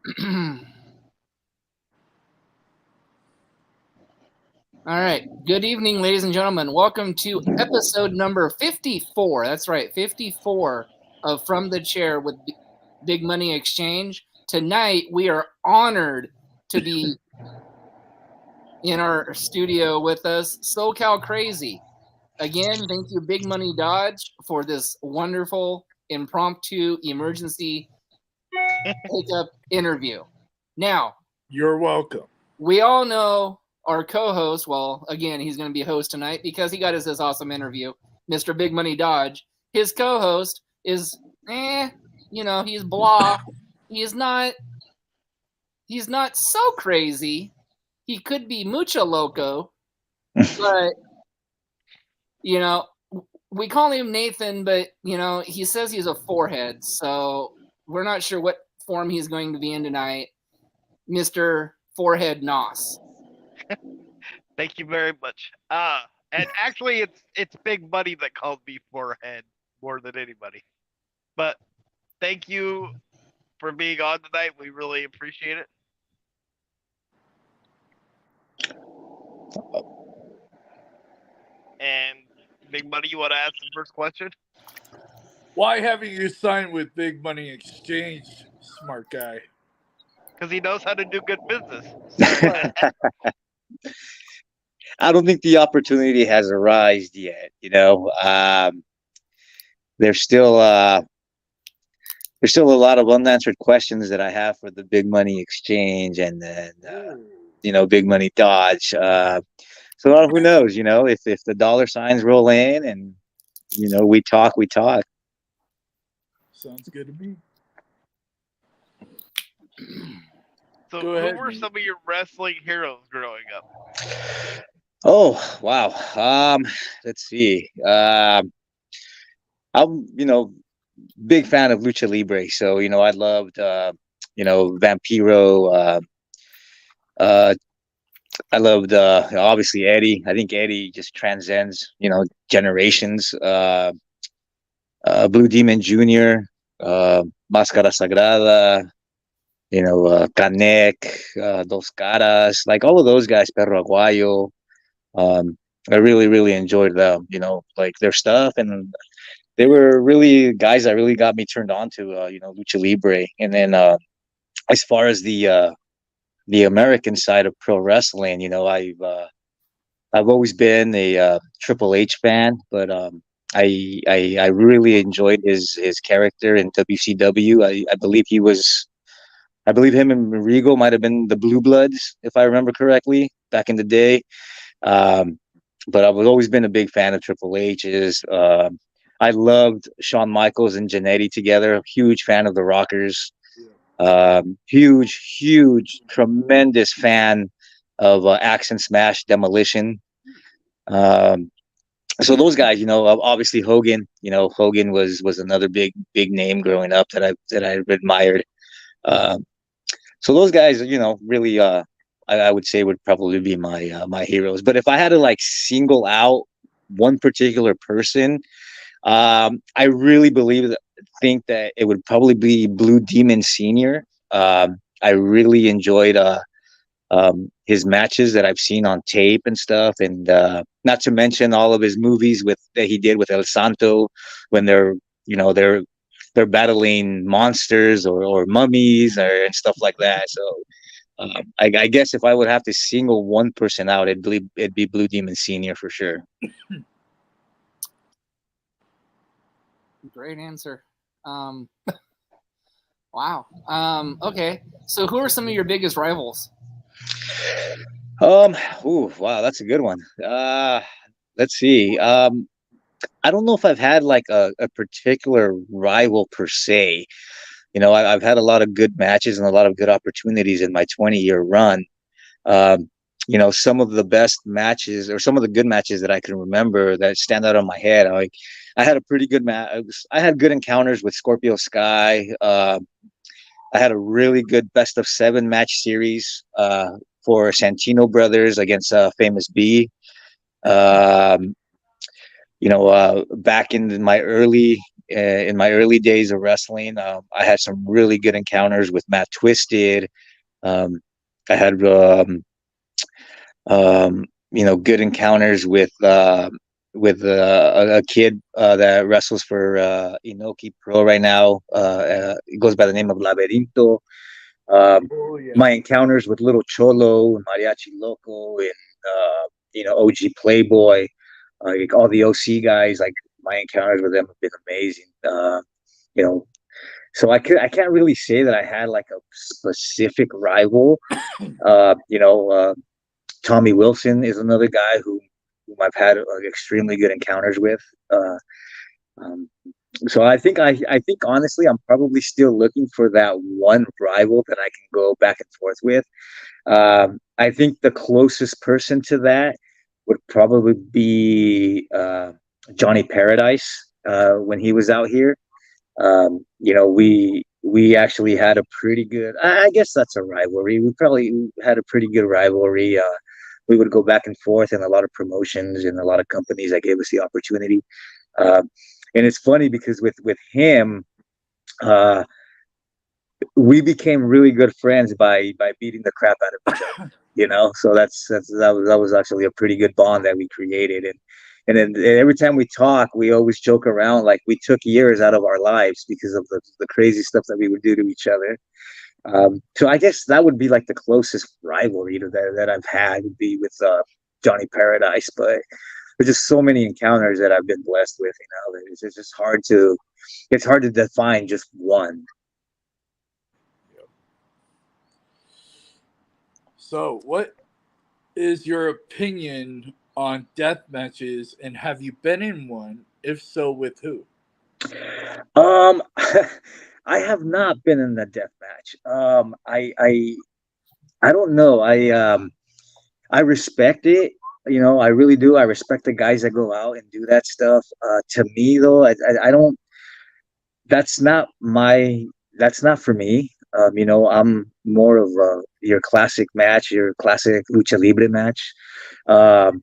All right. Good evening, ladies and gentlemen. Welcome to episode number 54. That's right, 54 of From the Chair with Big Money Exchange. Tonight, we are honored to be in our studio with us, SoCal Crazy. Again, thank you, Big Money Dodge, for this wonderful impromptu emergency pickup interview. Now, you're welcome. We all know our co-host. Well, again, he's going to be a host tonight because he got us this awesome interview, Mr. Big Money Dodge. His co-host is, he's blah. He's not so crazy. He could be mucho loco, but we call him Nathan, but he says he's a forehead, so we're not sure what form he's going to be in tonight, Mr. Forehead Nos. Thank you very much. And actually, it's Big Money that called me forehead more than anybody. But thank you for being on tonight. We really appreciate it. And Big Money, you want to ask the first question? Why haven't you signed with Big Money Exchange, smart guy? Because he knows how to do good business. I don't think the opportunity has arisen yet. There's still a lot of unanswered questions that I have for the Big Money Exchange and then Big Money Dodge. So who knows? If the dollar signs roll in and we talk. Sounds good to me. So who were some of your wrestling heroes growing up? Oh, wow. Let's see. I'm, big fan of Lucha Libre. So, I loved, Vampiro. I loved, obviously, Eddie. I think Eddie just transcends, generations. Blue Demon Jr., Máscara Sagrada, Canek, Dos Caras, like all of those guys, Perro Aguayo. I really, really enjoyed them, like their stuff. And they were really guys that really got me turned on to, Lucha Libre. And then as far as the American side of pro wrestling, I've always been a Triple H fan, but I really enjoyed his character in WCW. I believe him and Regal might have been the Blue Bloods, if I remember correctly, back in the day. But I've always been a big fan of Triple H's. I loved Shawn Michaels and Jannetty together. A huge fan of the Rockers. Huge, tremendous fan of Axe and Smash Demolition. So those guys, obviously Hogan. Hogan was another big name growing up that I admired. So those guys, really, I would say would probably be my heroes. But if I had to single out one particular person, I really think that it would probably be Blue Demon Sr. I really enjoyed his matches that I've seen on tape and stuff, and not to mention all of his movies that he did with El Santo when they're battling monsters or mummies and stuff like that. So I guess if I would have to single one person out, it'd be Blue Demon Sr. for sure. Great answer. Wow. Okay. So who are some of your biggest rivals? Wow, that's a good one. Let's see. I don't know if I've had a particular rival per se. I've had a lot of good matches and a lot of good opportunities in my 20-year run. Some of the best matches or some of the good matches that I can remember that stand out on my head. I had a pretty good match. I had good encounters with Scorpio Sky. I had a really good best of 7 match series for Santino Brothers against Famous B. Back in my early in my early days of wrestling, I had some really good encounters with Matt Twisted. Um, I had good encounters with a kid that wrestles for Inoki Pro right now. It goes by the name of Laberinto. Oh yeah. My encounters with Little Cholo and Mariachi Loco and OG Playboy, like all the OC guys, like my encounters with them have been amazing. You know, so I can't really say that I had like a specific rival. Uh, you know, uh, Tommy Wilson is another guy whom I've had extremely good encounters with. Uh, um, so I think honestly I'm probably still looking for that one rival that I can go back and forth with. I think the closest person to that would probably be Johnny Paradise when he was out here. We actually had a pretty good. I guess that's a rivalry. We probably had a pretty good rivalry. We would go back and forth in a lot of promotions and a lot of companies that gave us the opportunity. Uh, and it's funny because with him, uh, we became really good friends by beating the crap out of each other. So that was actually a pretty good bond that we created. And then every time we talk, we always joke around like we took years out of our lives because of the crazy stuff that we would do to each other. So I guess that would be like the closest rivalry that I've had would be with Johnny Paradise. But there's just so many encounters that I've been blessed with. It's just it's hard to define just one. So, what is your opinion on death matches, and have you been in one? If so, with who? Um, I have not been in a death match. I don't know. I respect it. I really do. I respect the guys that go out and do that stuff. To me, though, I don't. That's not my. That's not for me. I'm more of your classic match, your classic lucha libre match. Um,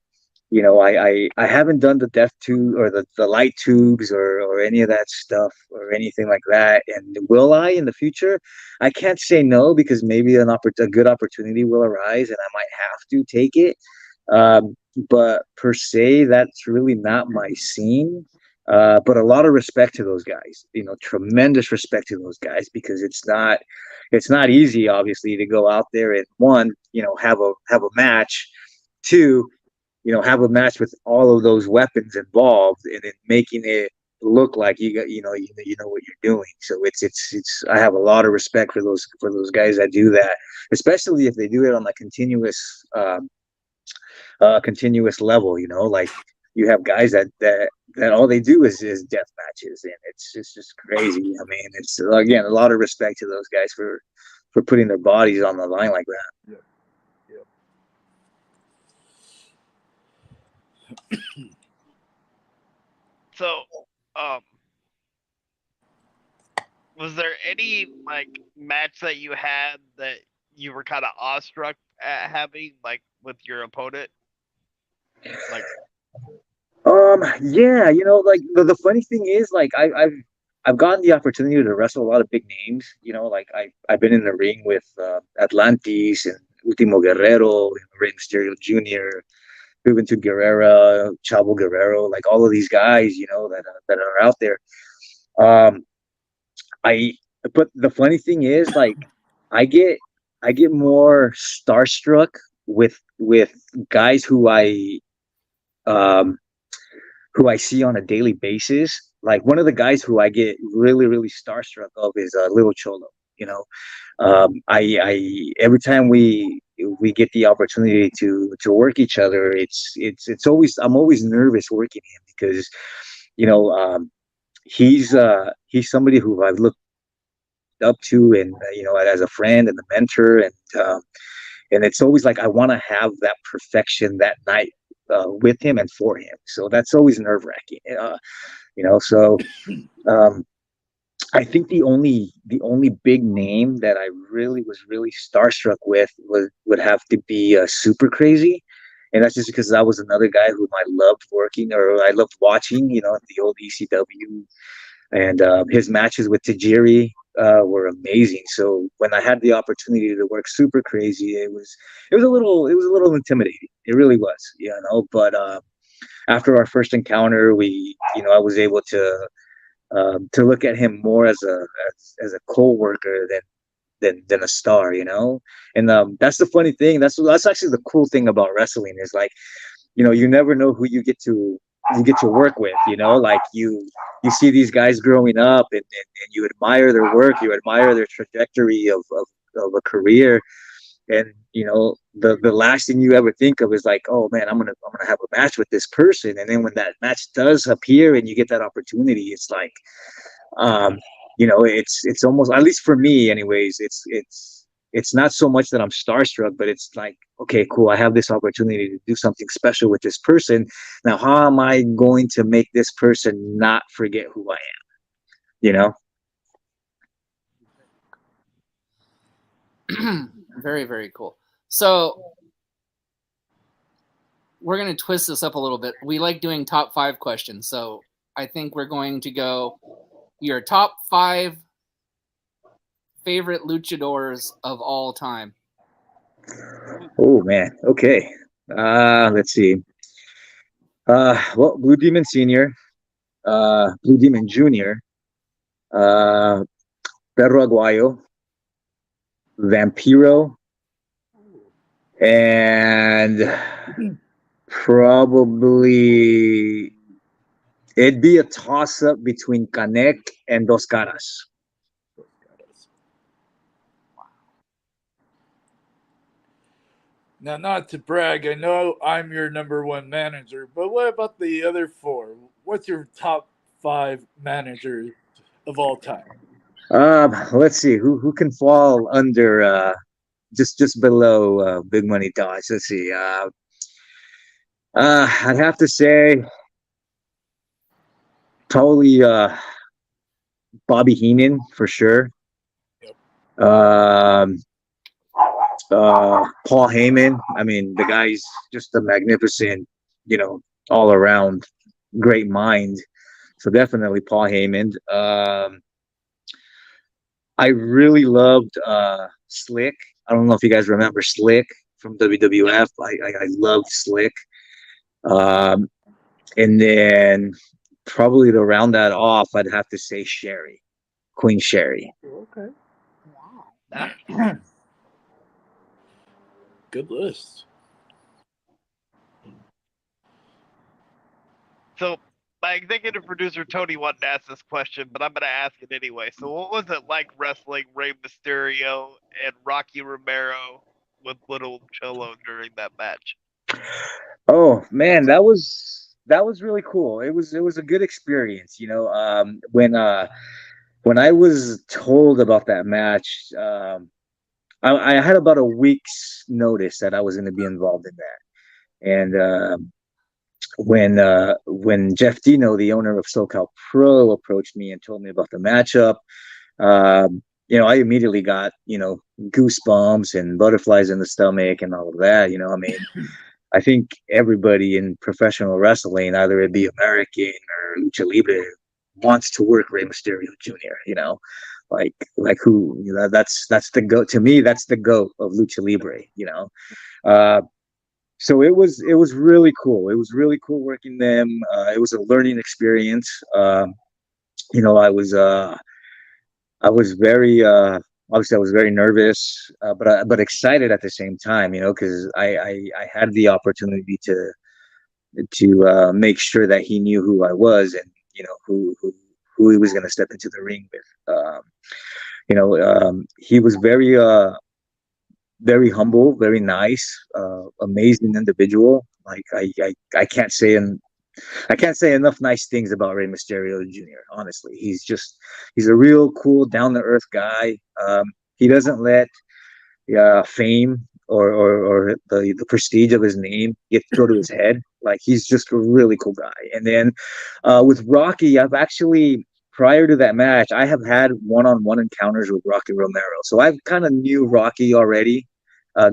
I haven't done the death tube or the light tubes or any of that stuff or anything like that. And will I in the future? I can't say no because maybe a good opportunity will arise and I might have to take it. But per se, that's really not my scene. But a lot of respect to those guys, tremendous respect to those guys because it's not easy, obviously, to go out there and one, have a match, two, have a match with all of those weapons involved, and then making it look like you know what you're doing. So it's I have a lot of respect for those guys that do that, especially if they do it on a continuous level. Like you have guys that all they do is death matches, and it's just crazy. I mean, it's again a lot of respect to those guys for putting their bodies on the line like that. Yeah. So, um, was there any like match that you had that you were kind of awestruck at having, like with your opponent? Like, Yeah, like the funny thing is, like I've gotten the opportunity to wrestle a lot of big names. Like I've been in the ring with Atlantis and Ultimo Guerrero, Rey Mysterio Jr., Juventud Guerrera, Chavo Guerrero, like all of these guys, that are out there. Um, I but the funny thing is, like I get I get more starstruck with guys um who I see on a daily basis. Like one of the guys who I get really, really starstruck of is Little Cholo. I every time we get the opportunity to work each other, it's always I'm always nervous working him because you know he's somebody who I've looked up to and as a friend and a mentor and it's always like I want to have that perfection that night with him and for him. So that's always nerve wracking. So um, I think the only big name that I really was really starstruck with would have to be Super Crazy, and that's just because that was another guy whom I loved working or I loved watching. The old ECW and his matches with Tajiri were amazing. So when I had the opportunity to work Super Crazy, it was a little intimidating. It really was, But after our first encounter, I was able to look at him more as a co-worker than a star, And that's the funny thing. That's actually the cool thing about wrestling is like, you never know who you get to work with, like you see these guys growing up, and you admire their work, you admire their trajectory of a career, and the last thing you ever think of is like, oh man, I'm gonna have a match with this person, and then when that match does appear and you get that opportunity, it's like, um it's almost, at least for me anyways, it's not so much that I'm starstruck, but it's like, okay, cool, I have this opportunity to do something special with this person. Now how am I going to make this person not forget who I am, you know Very, very cool. So we're going to twist this up a little bit. We like doing top 5 questions. So I think we're going to go your top 5 favorite luchadors of all time. Oh man, okay. Let's see. Well, Blue Demon Senior, Blue Demon Junior, uh, Perro Aguayo, Vampiro, and probably it'd be a toss up between Canek and Dos Caras. Now, not to brag, I know I'm your number one manager, but what about the other four? What's your top 5 managers of all time? Let's see who can fall under just below Big Money Dodge. Let's see. I'd have to say probably Bobby Heenan for sure. Yep. Paul Heyman. I mean, the guy's just a magnificent, all around great mind. So definitely Paul Heyman. I really loved Slick. I don't know if you guys remember Slick from WWF. I loved Slick. And then probably to round that off, I'd have to say Sherry, Queen Sherry. Okay. Wow. Good list. So my executive producer Tony wanted to ask this question, but I'm going to ask it anyway. So what was it like wrestling Rey Mysterio and Rocky Romero with Little Cholo during that match? Oh man, that was really cool. It was a good experience. When I was told about that match, I had about a week's notice that I was going to be involved in that, and when Jeff Dino, the owner of SoCal Pro, approached me and told me about the matchup, I immediately got goosebumps and butterflies in the stomach and all of that. I mean, I think everybody in professional wrestling, either it be American or Lucha Libre, wants to work Rey Mysterio Jr. Like who? That's the goat to me. That's the goat of Lucha Libre. So it was really cool. It was really cool working them. It was a learning experience. I was very obviously I was very nervous, but excited at the same time. Because I had the opportunity to make sure that he knew who I was, and who he was going to step into the ring with. He was very humble, very nice, amazing individual. Like I can't say enough nice things about Rey Mysterio Jr. Honestly, he's a real cool, down to earth guy. He doesn't let fame or the prestige of his name get to go to his head. Like, he's just a really cool guy. And then with Rocky, I've actually, prior to that match, I have had one-on-one encounters with Rocky Romero. So I kind of knew Rocky already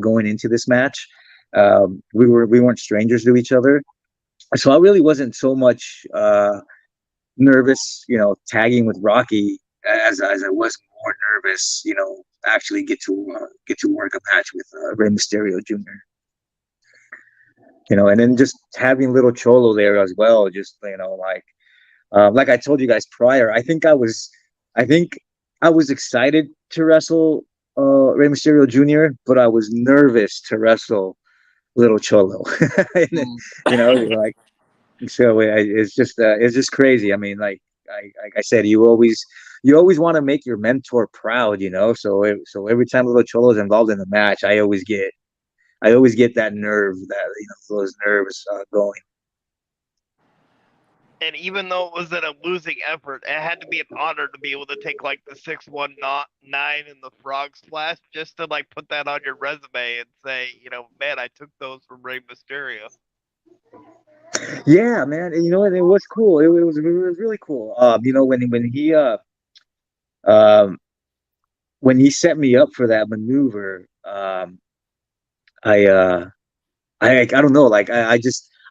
going into this match. We weren't strangers to each other. So I really wasn't so much nervous, tagging with Rocky as I was more nervous, actually get to work a match with Rey Mysterio Jr. And then just having little Cholo there as well, just like I told you guys prior, I think I was excited to wrestle Rey Mysterio Jr., but I was nervous to wrestle little Cholo. Like so it's just crazy. I mean, like I said, you always want to make your mentor proud, So every time little Cholo is involved in the match, I always get that nerve, those nerves going. And even though it was in a losing effort, it had to be an honor to be able to take like the 619 and the frog splash just to like put that on your resume and say, man, I took those from Rey Mysterio. Yeah, man. And, it was cool. It was really cool. When he set me up for that maneuver, I I don't know, like I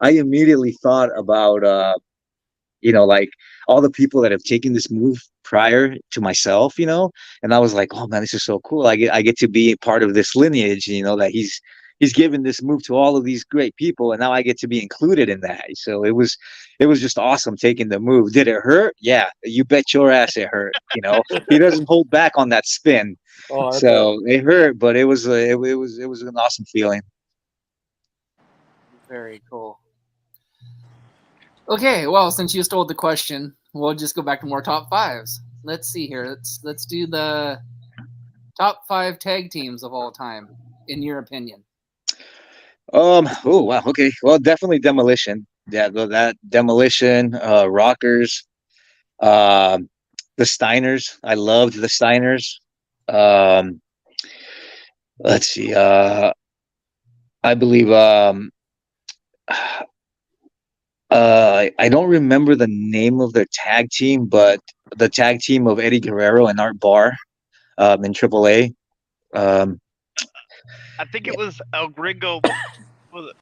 immediately thought about like all the people that have taken this move prior to myself, and I was like, oh man, this is so cool. I get to be part of this lineage, that he's given this move to all of these great people, and now I get to be included in that. So it was just awesome taking the move. Did it hurt? Yeah, you bet your ass it hurt. He doesn't hold back on that spin. So it hurt, but it was an awesome feeling. Very cool. Okay, well, since you stole the question, we'll just go back to more top fives. Let's see here. Let's do the top 5 tag teams of all time, in your opinion. Oh wow. Okay. Well, definitely Demolition. Yeah, that Demolition, Rockers, the Steiners. I loved the Steiners. Let's see. I believe. I don't remember the name of their tag team, but the tag team of Eddie Guerrero and Art Barr, in AAA. I think it was El Gringo. Was it?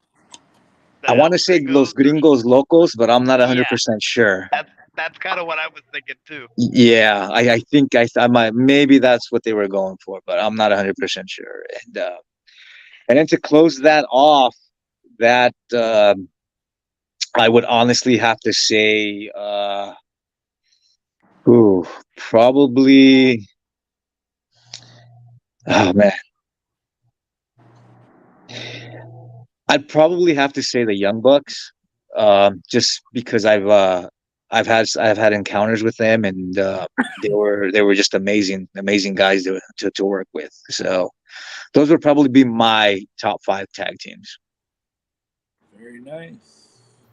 I want to say Los Gringos Locos, but I'm not 100% sure. That's kind of what I was thinking too. Yeah, I think I might, maybe that's what they were going for, but I'm not 100% sure. And then to close that off, that I would honestly have to say, probably. Oh man, I'd probably have to say the Young Bucks, just because I've had encounters with them, and they were just amazing guys to work with. So those would probably be my top 5 tag teams. Very nice.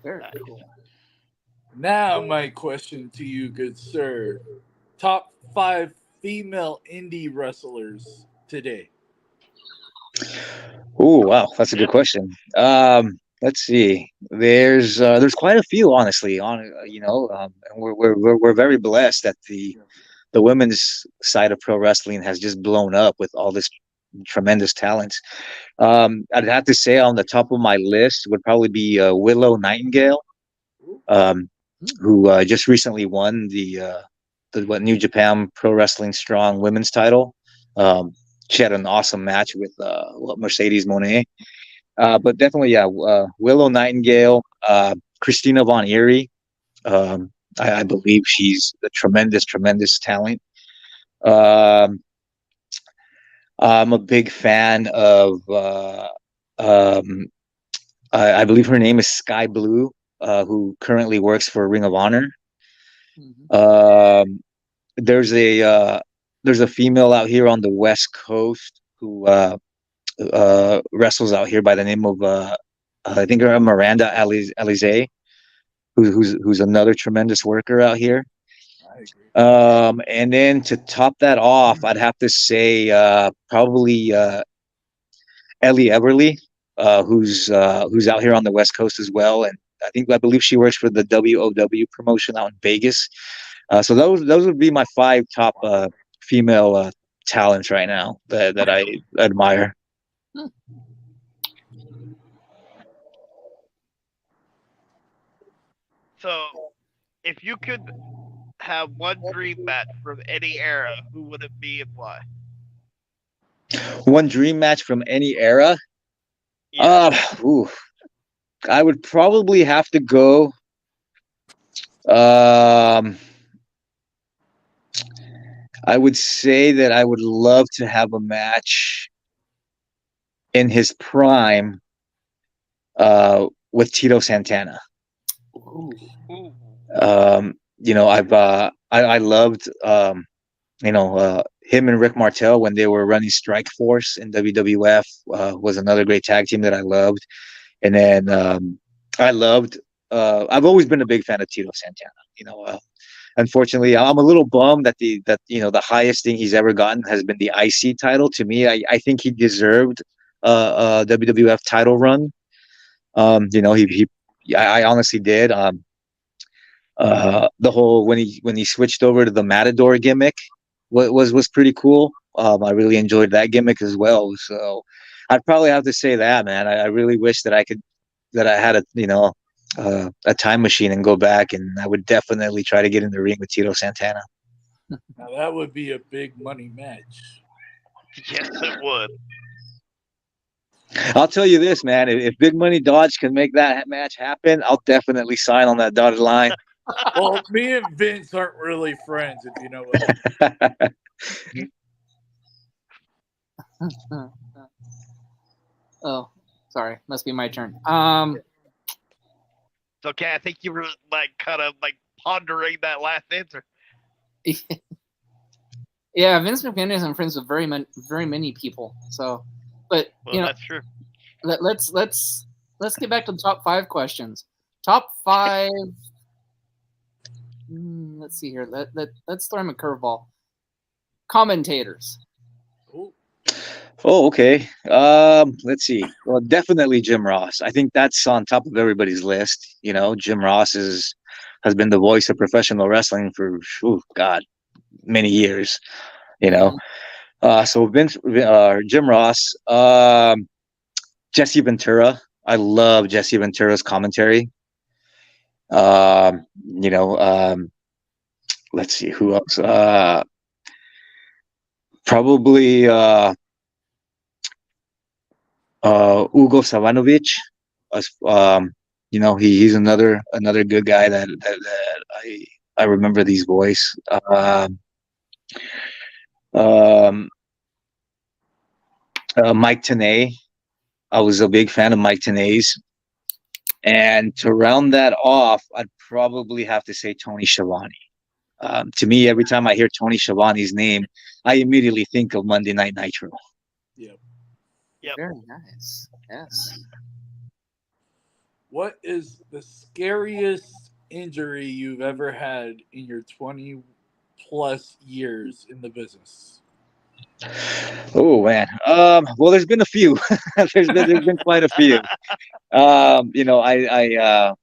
Very cool. Now, my question to you, good sir: top 5 female indie wrestlers today. Oh wow, that's a good question. Let's see. There's quite a few, honestly. And we're very blessed that the women's side of pro wrestling has just blown up with all this tremendous talent. I'd have to say on the top of my list would probably be Willow Nightingale, who just recently won the New Japan Pro Wrestling Strong Women's title. She had an awesome match with Mercedes Moné. But definitely, yeah, Willow Nightingale, Christina Von Eerie. I believe she's a tremendous talent. I'm a big fan of, I believe her name is Sky Blue, who currently works for Ring of Honor. Mm-hmm. There's a female out here on the West Coast who wrestles out here by the name of I think her Miranda Alize, who's another tremendous worker out here. And then to top that off, I'd have to say probably Ellie Everly, who's out here on the West Coast as well, and I believe she works for the WOW promotion out in Vegas. So those would be my 5 top female talents right now that I admire. So if you could have one dream match from any era, who would it be and why? One dream match from any era. Yeah. Ooh, I would probably have to go. Um, I would say that I would love to have a match in his prime with Tito Santana. Ooh. Ooh. I loved him and Rick Martel when they were running Strike Force in WWF was another great tag team that I loved. And then I loved. I've always been a big fan of Tito Santana. Unfortunately, I'm a little bummed that the highest thing he's ever gotten has been the IC title. To me, I think he deserved a WWF title run. I honestly did. The whole when he switched over to the Matador gimmick was pretty cool. I really enjoyed that gimmick as well. So I'd probably have to say that, man. I really wish that I had a time machine and go back, and I would definitely try to get in the ring with Tito Santana. Now that would be a big money match. Yes, it would. I'll tell you this, man. If Big Money Dodge can make that match happen, I'll definitely sign on that dotted line. Well, me and Vince aren't really friends, if you know what I mean. Oh, sorry. Must be my turn. It's okay. I think you were kind of pondering that last answer. Yeah, Vince McMahon isn't friends with very many people. So, but that's true. Let's get back to the top 5 questions. Top 5. Let's see here. Let's throw him a curveball. Commentators. Oh, okay. Let's see. Well, definitely Jim Ross. I think that's on top of everybody's list. Jim Ross has been the voice of professional wrestling for many years. So Jim Ross, Jesse Ventura. I love Jesse Ventura's commentary. Let's see who else. Probably Ugo Savanovic. He's another good guy that I remember these voice. Mike Tenay. I was a big fan of Mike Tenay's. And to round that off, I'd probably have to say Tony Schiavone. To me, every time I hear Tony Schiavone's name, I immediately think of Monday Night Nitro. Yep. Very nice. Yes. What is the scariest injury you've ever had in your 20+ years in the business? Oh man. Well, there's been a few. there's been quite a few. I'd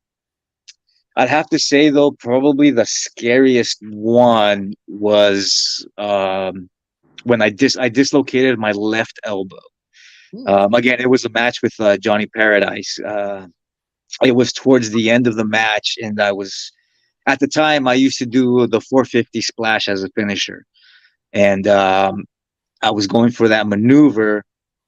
have to say though, probably the scariest one was when I dislocated my left elbow. Again, it was a match with Johnny Paradise. It was towards the end of the match, and at the time I used to do the 450 splash as a finisher, and I was going for that maneuver.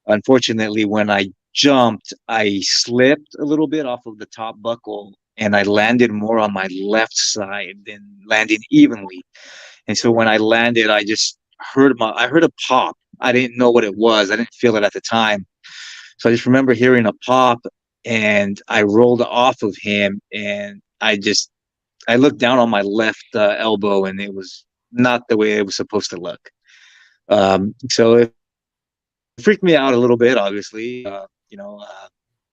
Unfortunately, when I jumped, I slipped a little bit off of the top buckle, and I landed more on my left side than landing evenly. And so when I landed, I just heard a pop. I didn't know what it was. I didn't feel it at the time. So I just remember hearing a pop, and I rolled off of him, and I looked down on my left elbow, and it was not the way it was supposed to look. So it freaked me out a little bit, obviously.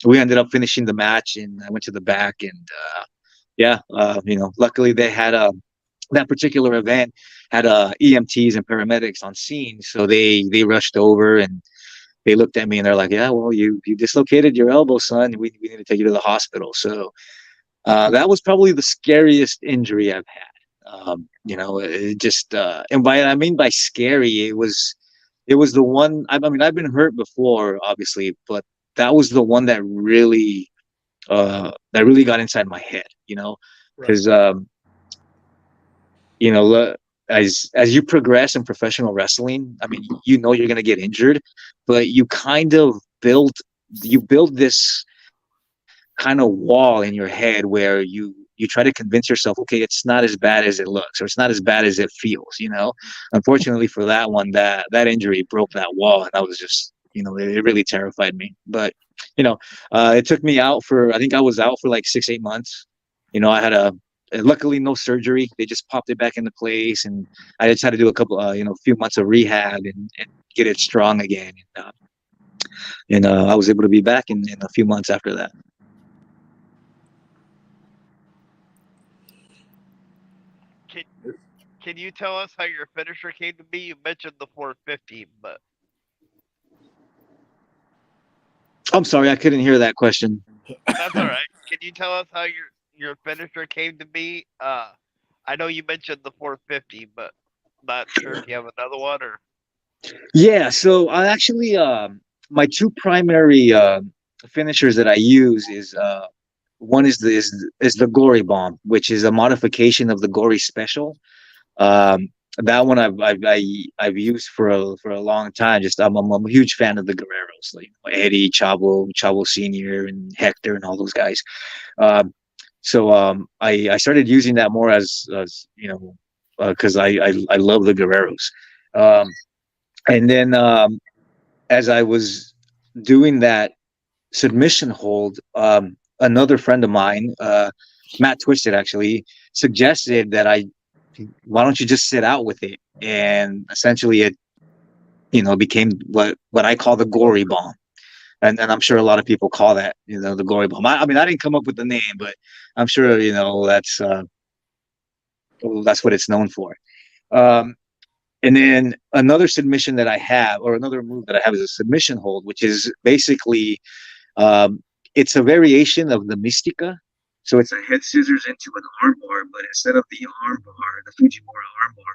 We ended up finishing the match, and I went to the back, and luckily they had that particular event had EMTs and paramedics on scene, so they rushed over and they looked at me and they're like, "Yeah, well, you dislocated your elbow, son. We need to take you to the hospital." So that was probably the scariest injury I've had. It just and by scary, it was the one. I mean, I've been hurt before, obviously, but that was the one that really got inside my head. Because you know, as you progress in professional wrestling, I mean, you know you're gonna get injured, but you kind of build this kind of wall in your head where you try to convince yourself, okay, it's not as bad as it looks, or it's not as bad as it feels. Unfortunately for that one, that injury broke that wall, and I was just, it really terrified me. But it took me out for, I think I was out for like 6-8 months. I had luckily no surgery. They just popped it back into place, and I just had to do a couple few months of rehab and get it strong again. And I was able to be back in a few months after that. Can you tell us how your finisher came to be? You mentioned the 450, but I'm sorry, I couldn't hear that question. that's all right. Can you tell us how your finisher came to be? I know you mentioned the 450, but not sure if you have another one or. Yeah, so I actually my two primary finishers that I use is one is the Gory Bomb, which is a modification of the Gory Special. Um, that one I've used for a long time. Just I'm a huge fan of the Guerreros, like Eddie, Chavo Senior, and Hector, and all those guys. Um, I started using that more as because I love the Guerreros. Um, and then as I was doing that submission hold, another friend of mine, Matt Twisted, actually suggested that why don't you just sit out with it? And essentially it, became what I call the Gory Bomb. And I'm sure a lot of people call that, the Gory Bomb. I mean, I didn't come up with the name, but I'm sure, that's what it's known for. Um, And then another submission that I have, or another move that I have, is a submission hold, which is basically it's a variation of the Mystica. So it's a head scissors into an armbar, but instead of the armbar, the Fujimura armbar,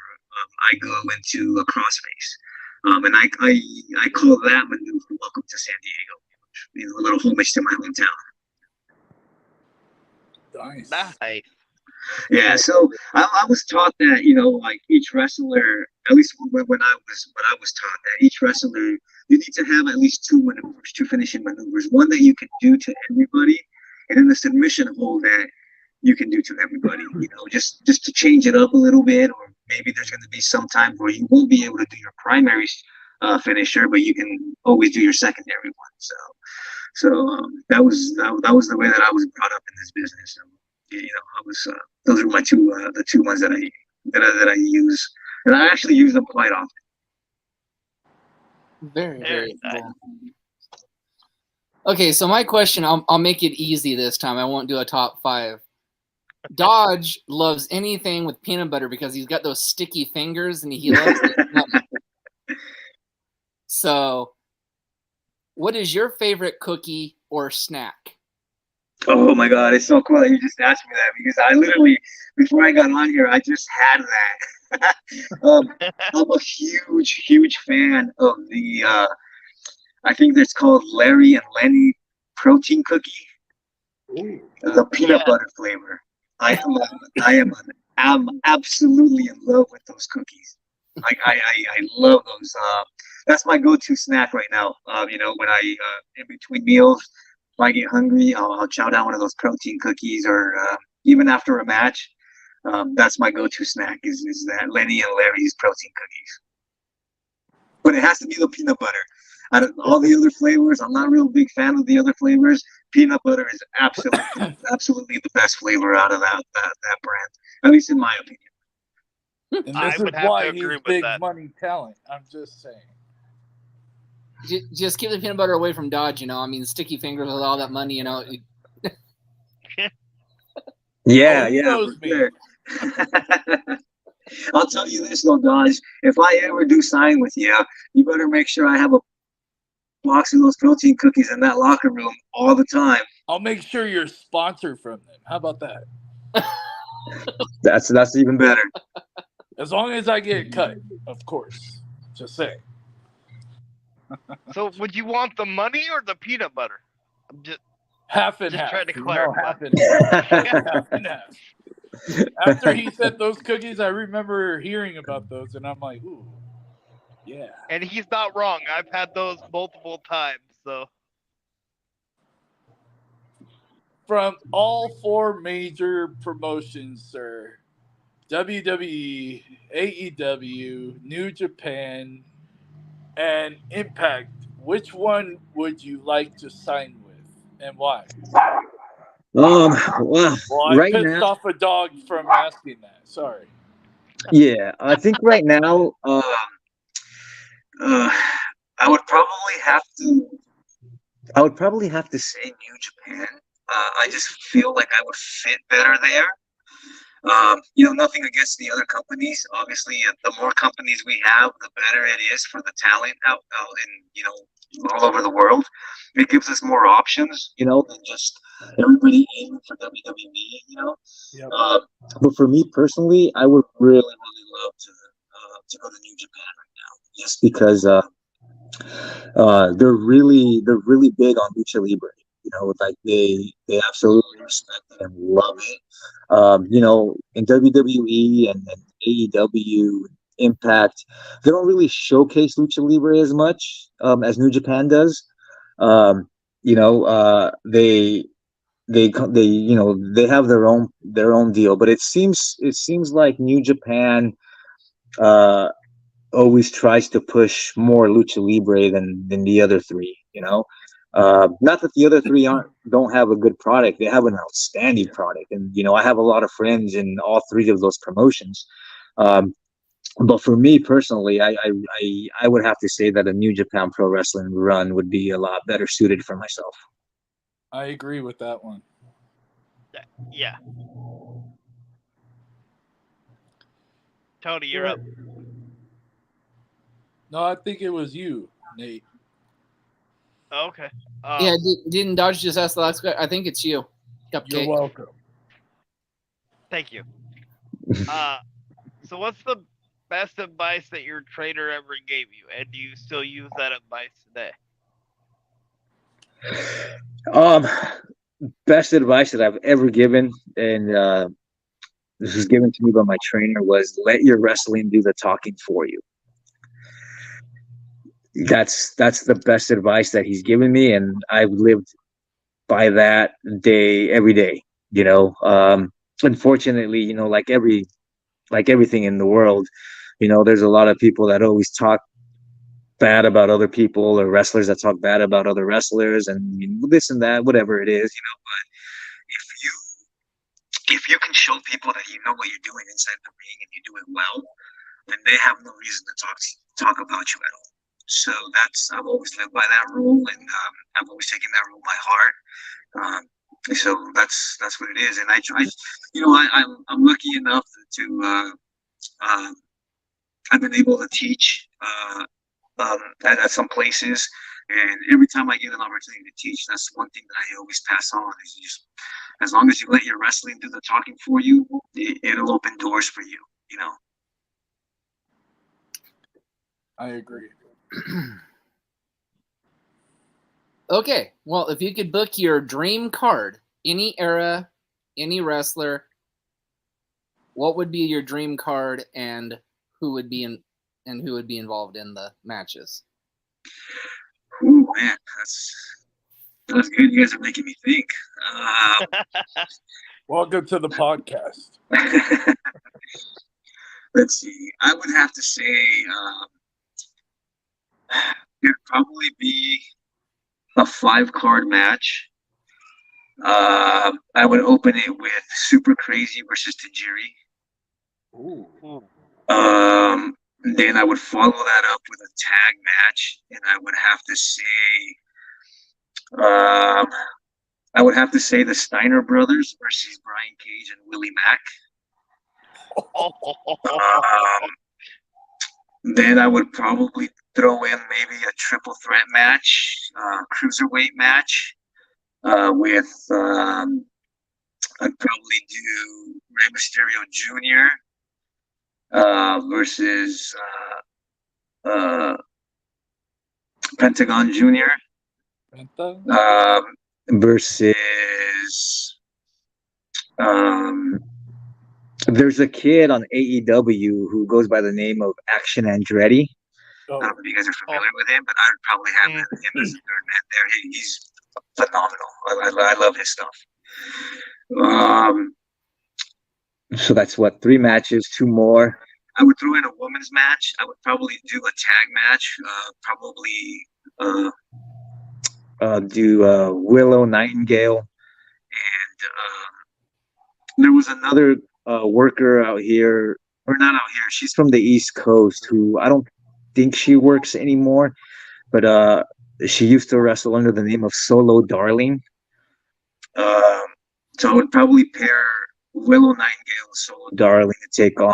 I go into a crossface. And I call that maneuver "Welcome to San Diego," a little homage to my hometown. Nice. Yeah, so I was taught that like each wrestler, at least when I was taught that each wrestler, you need to have at least two maneuvers, two finishing maneuvers, one that you can do to everybody, and then the submission hold that you can do to everybody. Just to change it up a little bit, or maybe there's going to be some time where you won't be able to do your primary finisher, but you can always do your secondary one. So that was the way that I was brought up in this business. I was those are my the two ones that I use, and I actually use them quite often. Very, very cool. Okay, so my question, I'll make it easy this time. I won't do a top 5. Dodge loves anything with peanut butter because he's got those sticky fingers and he loves it. So, what is your favorite cookie or snack? Oh my God, it's so cool that you just asked me that, because I literally, before I got on here, I just had that. I'm a huge fan of the, I think that's called Larry and Lenny protein cookie. Ooh, the peanut butter flavor. I'm absolutely in love with those cookies. Like I love those. That's my go-to snack right now. When I in between meals, if I get hungry, I'll chow down one of those protein cookies, or even after a match. That's my go-to snack is that Lenny and Larry's protein cookies. But it has to be the peanut butter. Out of all the other flavors, I'm not a real big fan of the other flavors. Peanut butter is absolutely the best flavor out of that brand, at least in my opinion. And this is why he's big money talent. I'm just saying. Just keep the peanut butter away from Dodge. I mean, sticky fingers with all that money. Yeah, he knows me. Sure. I'll tell you this though, Dodge. If I ever do sign with you, you better make sure I have a box of those protein cookies in that locker room all the time. I'll make sure you're sponsored from them. How about that? That's even better. As long as I get cut, of course. Just say. So, would you want the money or the peanut butter? I'm just half and just half. trying to clarify. Half and half. Half and half. After he said those cookies, I remember hearing about those, and I'm like, ooh, yeah. And he's not wrong. I've had those multiple times. So From all four major promotions, sir, WWE, AEW, New Japan, and Impact, which one would you like to sign with, and why? Well, Well, I right pissed now, off a dog from asking that. Sorry. yeah, I think right now, uh, I would probably have to. I would probably have to say New Japan. I just feel like I would fit better there. Nothing against the other companies. Obviously, the more companies we have, the better it is for the talent out in, all over the world. It gives us more options, than just everybody aiming for WWE, Yep. But for me personally, I would really, really love to go to New Japan right now, just because they're really big on lucha libre. Like they absolutely respect it and love it. In WWE and AEW, Impact, they don't really showcase lucha libre as much as New Japan does. They have their own deal, but it seems like New Japan uh always tries to push more lucha libre than the other three. Not that the other three don't have a good product; they have an outstanding product, and I have a lot of friends in all three of those promotions. Um, but for me personally, I would have to say that a New Japan Pro Wrestling run would be a lot better suited for myself. I agree with that one. yeah, Tony, you're up. No, I think it was you, Nate. Okay. Yeah, didn't Dodge just ask the last question? I think it's you, You're Cupcake. welcome. Thank you. So what's the best advice that your trainer ever gave you, and do you still use that advice today? Um, Best advice that I've ever given, and this was given to me by my trainer, was let your wrestling do the talking for you. That's the best advice that he's given me, and I've lived by that day every day. Unfortunately, like everything in the world, there's a lot of people that always talk bad about other people, or wrestlers that talk bad about other wrestlers, and this and that, whatever it is. But if you can show people that you know what you're doing inside the ring and you do it well, then they have no reason to talk about you at all. So I've always lived by that rule, and I've always taken that rule by heart. So that's what it is, and I try. I'm lucky enough to I've been able to teach at some places, and every time I get an opportunity to teach, that's one thing that I always pass on. Is just as long as you let your wrestling do the talking for you, it'll open doors for you. I agree. Okay, well, if you could book your dream card, any era, any wrestler, what would be your dream card, and who would be involved in the matches? Ooh, man, that's good. You guys are making me think. Welcome to the podcast. Let's see. I would have to say it'd probably be a 5-card match. I would open it with Super Crazy versus Tajiri. Ooh. Then I would follow that up with a tag match, and I would have to say the Steiner brothers versus Brian Cage and Willie Mack. Then I would probably throw in maybe a triple threat match, cruiserweight match, with I'd probably do Rey Mysterio Jr. Versus Pentagon Jr. Versus There's a kid on AEW who goes by the name of Action Andretti. I Oh, don't know if you guys are Oh, familiar with him, but I'd probably have mm, him as the third man there. He's phenomenal. I love his stuff. Um, so that's what, three matches, two more. I would throw in a women's match. I would probably do a tag match. Probably do Willow Nightingale, and there was another worker out here, or not out here. She's from the East Coast, who I don't think she works anymore, but she used to wrestle under the name of Solo Darling. Um, so I would probably pair Willow Nightingale with Solo Darling to take on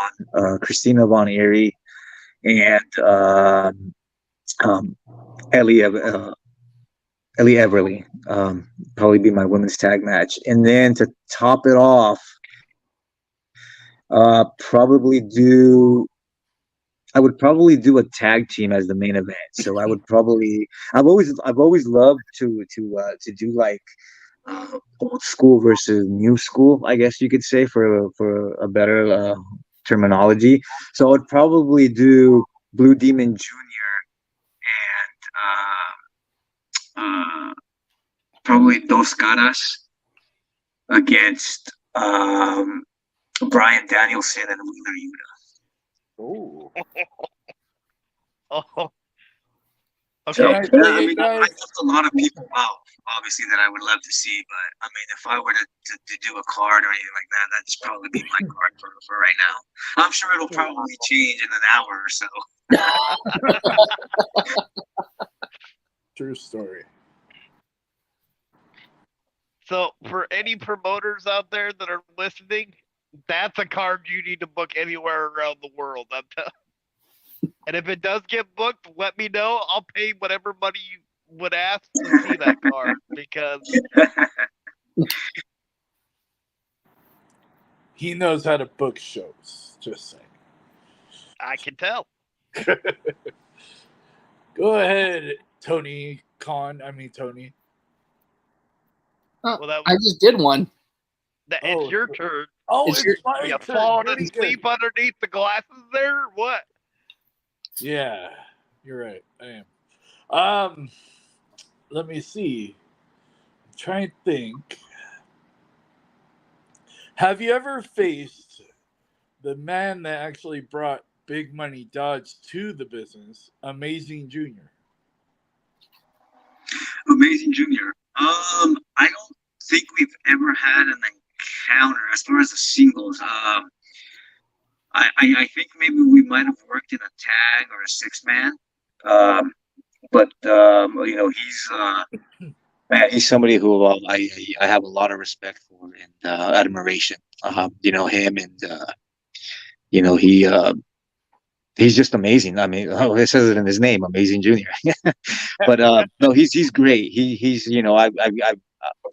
Christina Von Eerie and um, Ellie Ellie Everly. Probably be my women's tag match, and then to top it off, probably do. I would probably do a tag team as the main event. So I would probably. I've always loved to do like old school versus new school, I guess you could say, for a better terminology. So I would probably do Blue Demon Jr. and probably Dos Caras against Brian Danielson and Wheeler Yuta. oh. oh, So okay. Can I yeah, say I it, mean, I guys? left a lot of people out, obviously, that I would love to see. But I mean, if I were to do a card or anything like that, that'd just probably be my card for right now. I'm sure it'll probably change in an hour or so. True story. So for any promoters out there that are listening, that's a card you need to book anywhere around the world. And if it does get booked, let me know. I'll pay whatever money you would ask to see that card because He knows how to book shows. Just saying. I can tell. Go ahead, Tony Khan. I mean Tony. Oh, Well, that I just did one. Oh, it's your turn. Oh, It's it's, your- my You turn. falling Very asleep good. underneath the glasses there, or what? Yeah, you're right. I am. Let me see. I'm trying to think. Have you ever faced the man that actually brought Big Money Dodge to the business, Amazing Junior? Amazing Junior. I don't think we've ever had an encounter as far as the singles. I think maybe we might have worked in a tag or a six man. Um, but he's man, he's somebody who I have a lot of respect for and admiration. Him and you know he he's just amazing. I mean, it says it in his name, Amazing Junior. But no, he's great. He's I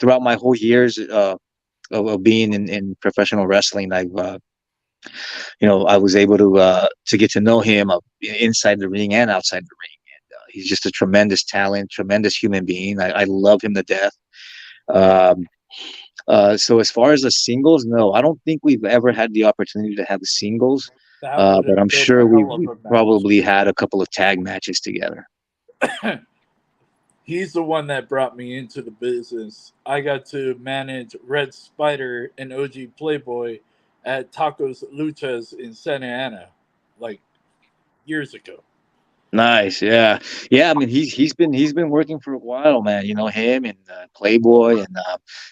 throughout my whole years of being in professional wrestling, I was able to get to know him inside the ring and outside the ring. And he's just a tremendous talent, tremendous human being. I love him to death. Um, so as far as the singles, no, I don't think we've ever had the opportunity to have the singles. That would But have I'm been sure a we hell of we a match. probably had a couple of tag matches together. He's the one that brought me into the business. I got to manage Red Spider and OG Playboy at Tacos Luchas in Santa Ana, like years ago. Nice, yeah, yeah. I mean, he's been working for a while, man. You know him and Playboy, and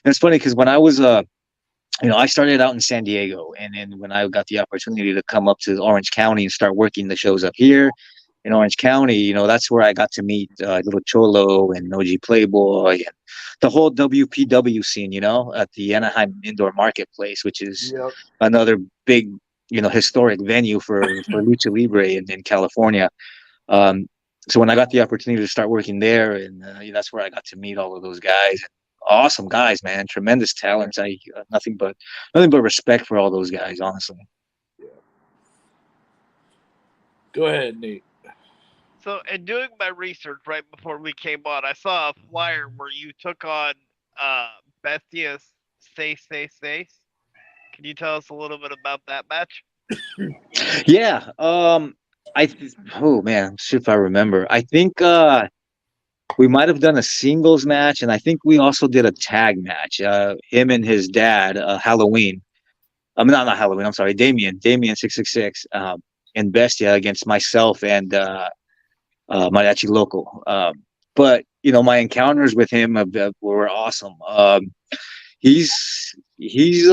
it's funny because when I was I started out in San Diego, and then when I got the opportunity to come up to Orange County and start working the shows up here in Orange County, that's where I got to meet Little Cholo and OG Playboy and the whole WPW scene, at the Anaheim Indoor Marketplace, which is Yep. another big, historic venue for Lucha Libre in California. Um, so when I got the opportunity to start working there, and that's where I got to meet all of those guys. Awesome guys, man, tremendous talents. I nothing but respect for all those guys, honestly. Go ahead, Nate. So, in doing my research right before we came on, I saw a flyer where you took on Bestias Seis. Can you tell us a little bit about that match? Yeah. Oh man, see if I remember. I think we might have done a singles match, and I think we also did a tag match. Him and his dad, Halloween. Not Halloween. I'm sorry, Damien 666, and Bestia against myself and Mariachi Local. But you know, my encounters with him were awesome. He's he's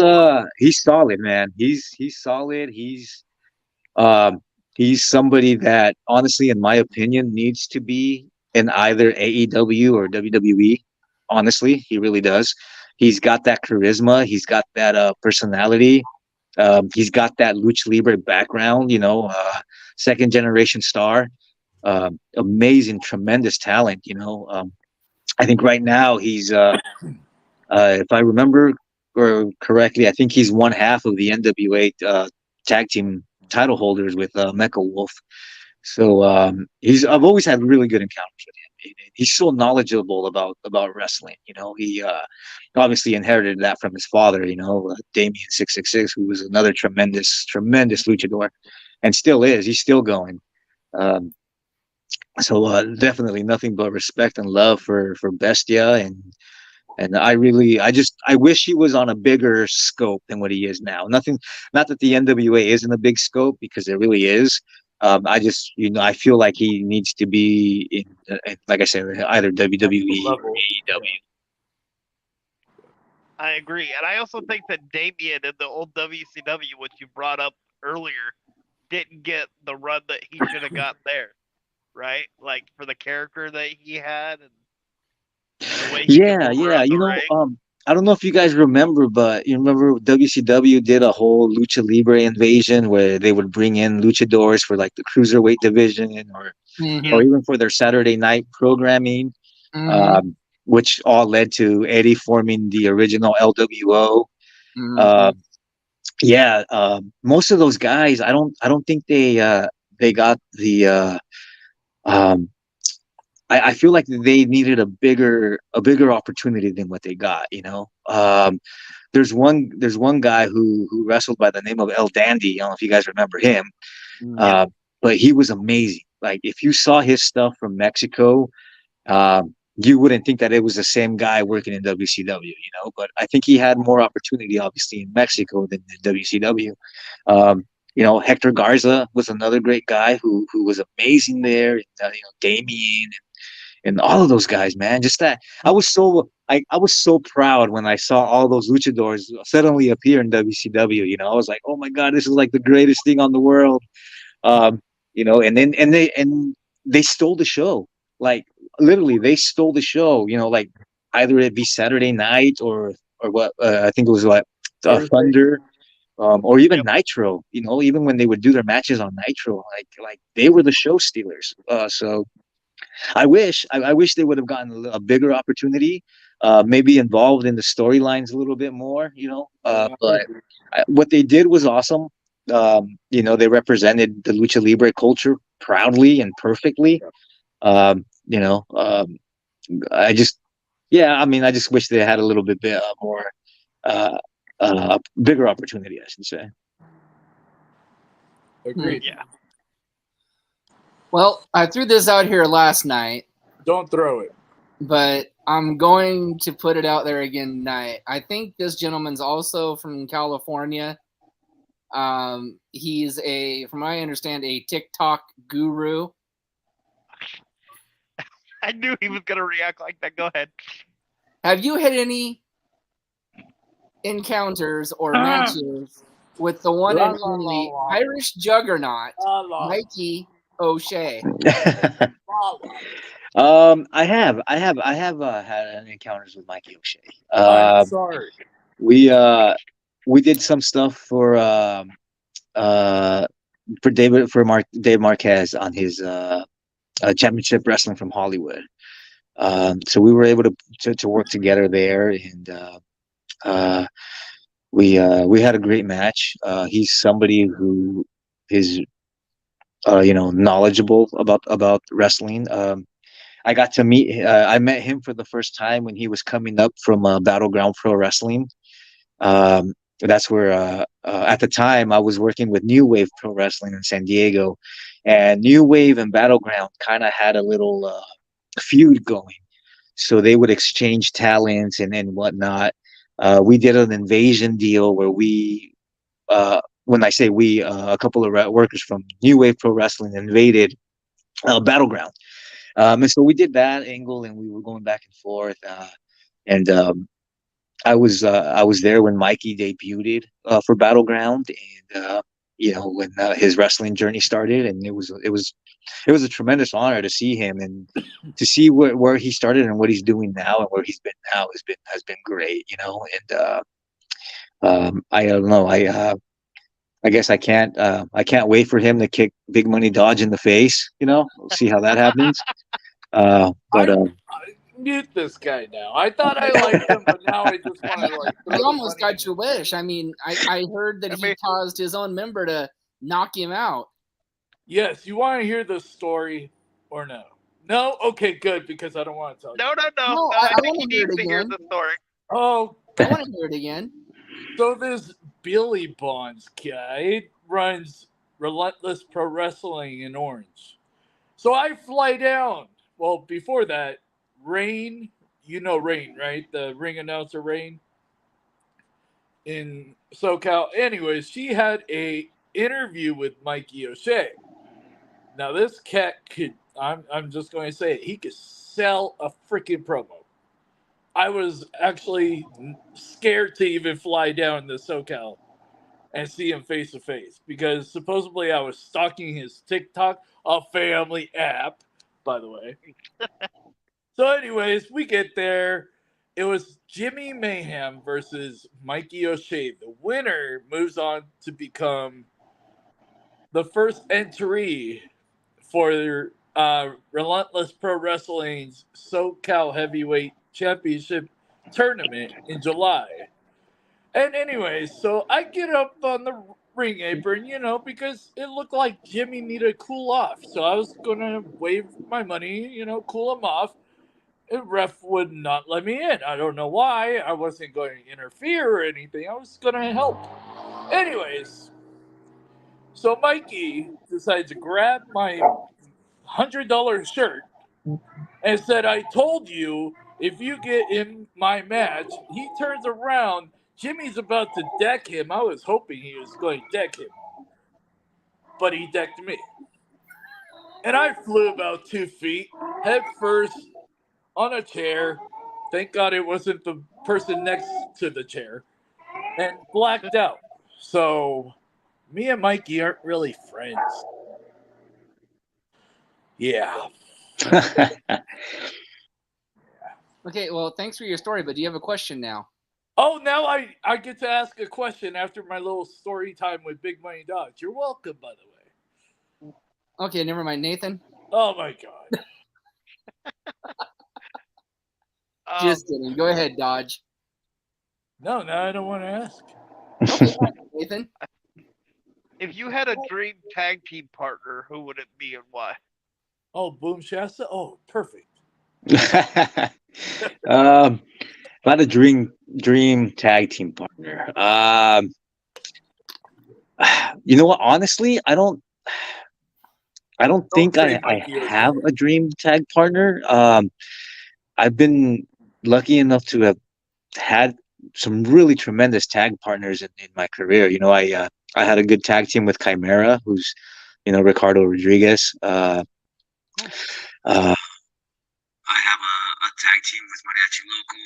solid, man. He's solid. Um, he's somebody that, honestly, in my opinion, needs to be in either AEW or WWE. Honestly, he really does. He's got that charisma. He's got that personality. He's got that lucha libre background. Second generation star. Amazing, tremendous talent. I think right now he's, if I remember or correctly, I think he's one half of the NWA tag team title holders with Mecha Wolf. So I've always had really good encounters with him. He's so knowledgeable about wrestling. He obviously inherited that from his father. Damien 666, who was another tremendous luchador, and still is. He's still going. Um, definitely nothing but respect and love for Bestia, and I wish he was on a bigger scope than what he is now. Nothing, not that the NWA isn't a big scope, because it really is. I feel like he needs to be like I said, either WWE or AEW. I agree, and I also think that Damien in the old WCW, which you brought up earlier, didn't get the run that he should have got there, right? Like for the character that he had and the way he could Yeah, move yeah. around the ring. I don't know if you guys remember, but you remember WCW did a whole Lucha Libre invasion where they would bring in luchadors for like the cruiserweight division, or even for their Saturday night programming, which all led to Eddie forming the original LWO. Yeah, most of those guys, I don't think they got the. Um, I feel like they needed a bigger opportunity than what they got. There's one guy who wrestled by the name of El Dandy. I don't know if you guys remember him, but he was amazing. Like, if you saw his stuff from Mexico, you wouldn't think that it was the same guy working in WCW. But I think he had more opportunity, obviously, in Mexico than in WCW. Hector Garza was another great guy who was amazing there. Damien and all of those guys, man. Just that I was so proud when I saw all those luchadors suddenly appear in WCW. I was like, oh my god, this is like the greatest thing on the world. Um, and they stole the show. Like, literally, they stole the show. Like, either it be Saturday night or what, I think it was like Thunder. Or even Nitro, even when they would do their matches on Nitro, like they were the show stealers. So I wish they would have gotten a bigger opportunity, maybe involved in the storylines a little bit more, but what they did was awesome. They represented the Lucha Libre culture proudly and perfectly. Um, you know, um, I just, yeah, I just wish they had a little bit more, uh, bigger opportunity, I should say. Agreed. Yeah. Well, I threw this out here last night, Don't throw it. but I'm going to put it out there again tonight. I think this gentleman's also from California. He's from what I understand, a TikTok guru. I knew he was gonna react like that. Go ahead. Have you had any encounters or matches with the one and only Irish juggernaut, Mikey O'Shea? I have had an encounters with Mikey O'Shea. I'm sorry. We did some stuff for Dave Marquez on his championship wrestling from Hollywood. So we were able to work together there, and we had a great match. He's somebody who is knowledgeable about wrestling. I met him for the first time when he was coming up from Battleground Pro Wrestling. that's where at the time I was working with New Wave Pro Wrestling in San Diego, and New Wave and Battleground kind of had a little feud going. So they would exchange talents and whatnot. We did an invasion deal where when I say we, a couple of workers from New Wave Pro Wrestling invaded Battleground. And so we did that angle, and we were going back and forth. And I was there when Mikey debuted for Battleground, and when his wrestling journey started, and it was a tremendous honor to see him and to see where he started and what he's doing now and where he's been now has been great, and I don't know, I guess I can't wait for him to kick Big Money Dodge in the face, we'll see how that happens. But I mute this guy now. I thought I liked him, but now I just want to like. You almost got your wish. I mean, I heard that he caused his own member to knock him out. Yes, you want to hear the story or no? No? Okay, good, because I don't want to tell you. No. I think he wanna hear needs it to hear again. the story. Oh, I want to hear it again. so this Billy Bonds guy runs Relentless Pro Wrestling in Orange. So I fly down. Well, before that, Rain, you know Rain, right? The ring announcer Rain in SoCal. Anyways, she had a interview with Mikey O'Shea. Now this cat could, I'm just going to say it, he could sell a freaking promo. I was actually scared to even fly down to SoCal and see him face to face because supposedly I was stalking his TikTok, a family app, by the way. So, anyways, we get there. It was Jimmy Mayhem versus Mikey O'Shea. The winner moves on to become the first entry for Relentless Pro Wrestling's SoCal Heavyweight Championship tournament in July. And anyways, so I get up on the ring apron, because it looked like Jimmy needed to cool off. So I was going to wave my money, cool him off. The ref would not let me in. I don't know why. I wasn't going to interfere or anything. I was going to help. Anyways, so Mikey decides to grab my $100 shirt and said, I told you if you get in my match. He turns around. Jimmy's about to deck him. I was hoping he was going to deck him, but he decked me. And I flew about 2 feet, head first on a chair. Thank God it wasn't the person next to the chair, and blacked out. So me and Mikey aren't really friends. Yeah. Okay, well, thanks for your story, but do you have a question now? Oh, now I get to ask a question after my little story time with Big Money Dodge. You're welcome, by the way. Okay, never mind. Nathan? Oh, my God. Just kidding. Go ahead, Dodge. No, I don't want to ask. Okay, Nathan? If you had a dream tag team partner, who would it be and why? Oh, Boom Shasta? Oh, perfect. Not a dream tag team partner. You know what? Honestly, I don't think I have a dream tag partner. I've been lucky enough to have had some really tremendous tag partners in my career. I had a good tag team with Chimera, who's Ricardo Rodriguez. I have a tag team with Mariachi Loco.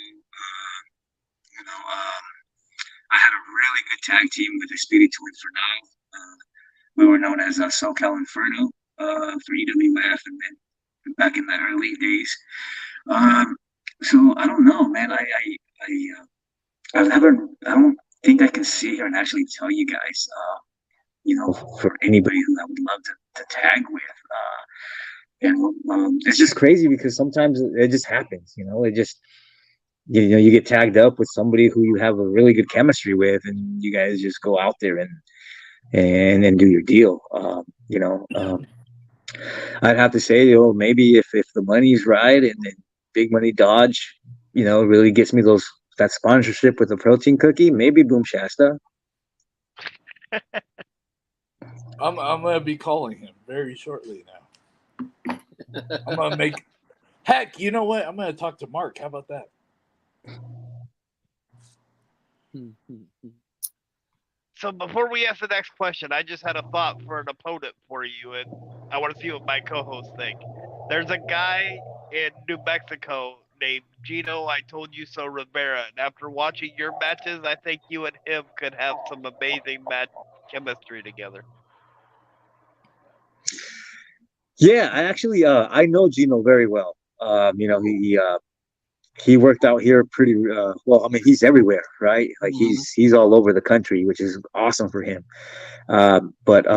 I had a really good tag team with Espiritu Infernal. We were known as SoCal Inferno for EWF, and then back in the early days. So I don't know, man. I don't think I can sit here and actually tell you guys, for anybody who I would love to tag with. It's just crazy because sometimes it just happens. It just you get tagged up with somebody who you have a really good chemistry with, and you guys just go out there and do your deal. I'd have to say, maybe if the money's right and Big Money Dodge, really gets me those that sponsorship with the protein cookie, maybe Boom Shasta. I'm gonna be calling him very shortly now. I'm gonna make. Heck, you know what? I'm gonna talk to Mark. How about that? So before we ask the next question, I just had a thought for an opponent for you, and I want to see what my co-hosts think. There's a guy in New Mexico named Gino I Told You So Rivera, and after watching your matches, I think you and him could have some amazing match chemistry together. Yeah, I actually I know Gino very well. You know, he worked out here pretty well. I mean, he's everywhere, right? Like he's all over the country, which is awesome for him. But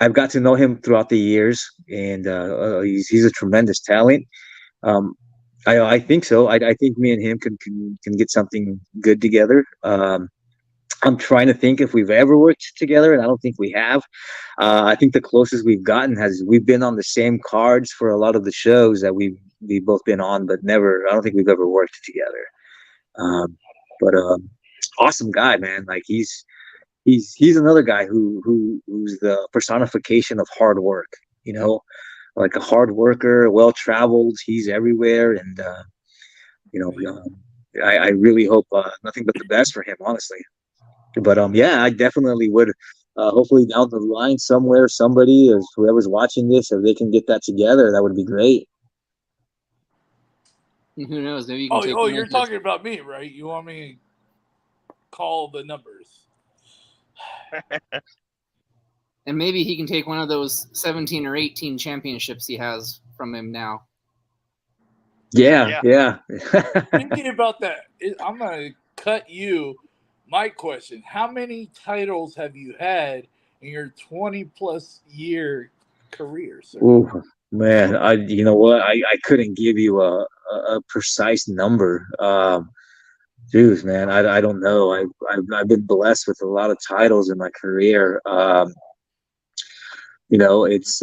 I've got to know him throughout the years, and he's a tremendous talent. Um, I think so. I think me and him can get something good together. I'm trying to think if we've ever worked together, and I don't think we have. I think the closest we've gotten has we've been on the same cards for a lot of the shows that we've both been on, but never. I don't think we've ever worked together. But awesome guy, man. Like he's another guy who's the personification of hard work. You know, like a hard worker, well traveled. He's everywhere, and you know, I really hope nothing but the best for him, honestly. But yeah, I definitely would. Hopefully down the line somewhere, somebody, if whoever's watching this, if they can get that together, that would be great. Who knows? Maybe you can take. Oh, you're talking about me, right? You want me to call the numbers? And maybe he can take one of those 17 or 18 championships he has from him now. Yeah. Thinking about that, I'm gonna cut you. My question: how many titles have you had in your 20+ year career, sir? Ooh, man, you know what? I couldn't give you a precise number. Dude, man, I don't know. I've been blessed with a lot of titles in my career. You know, it's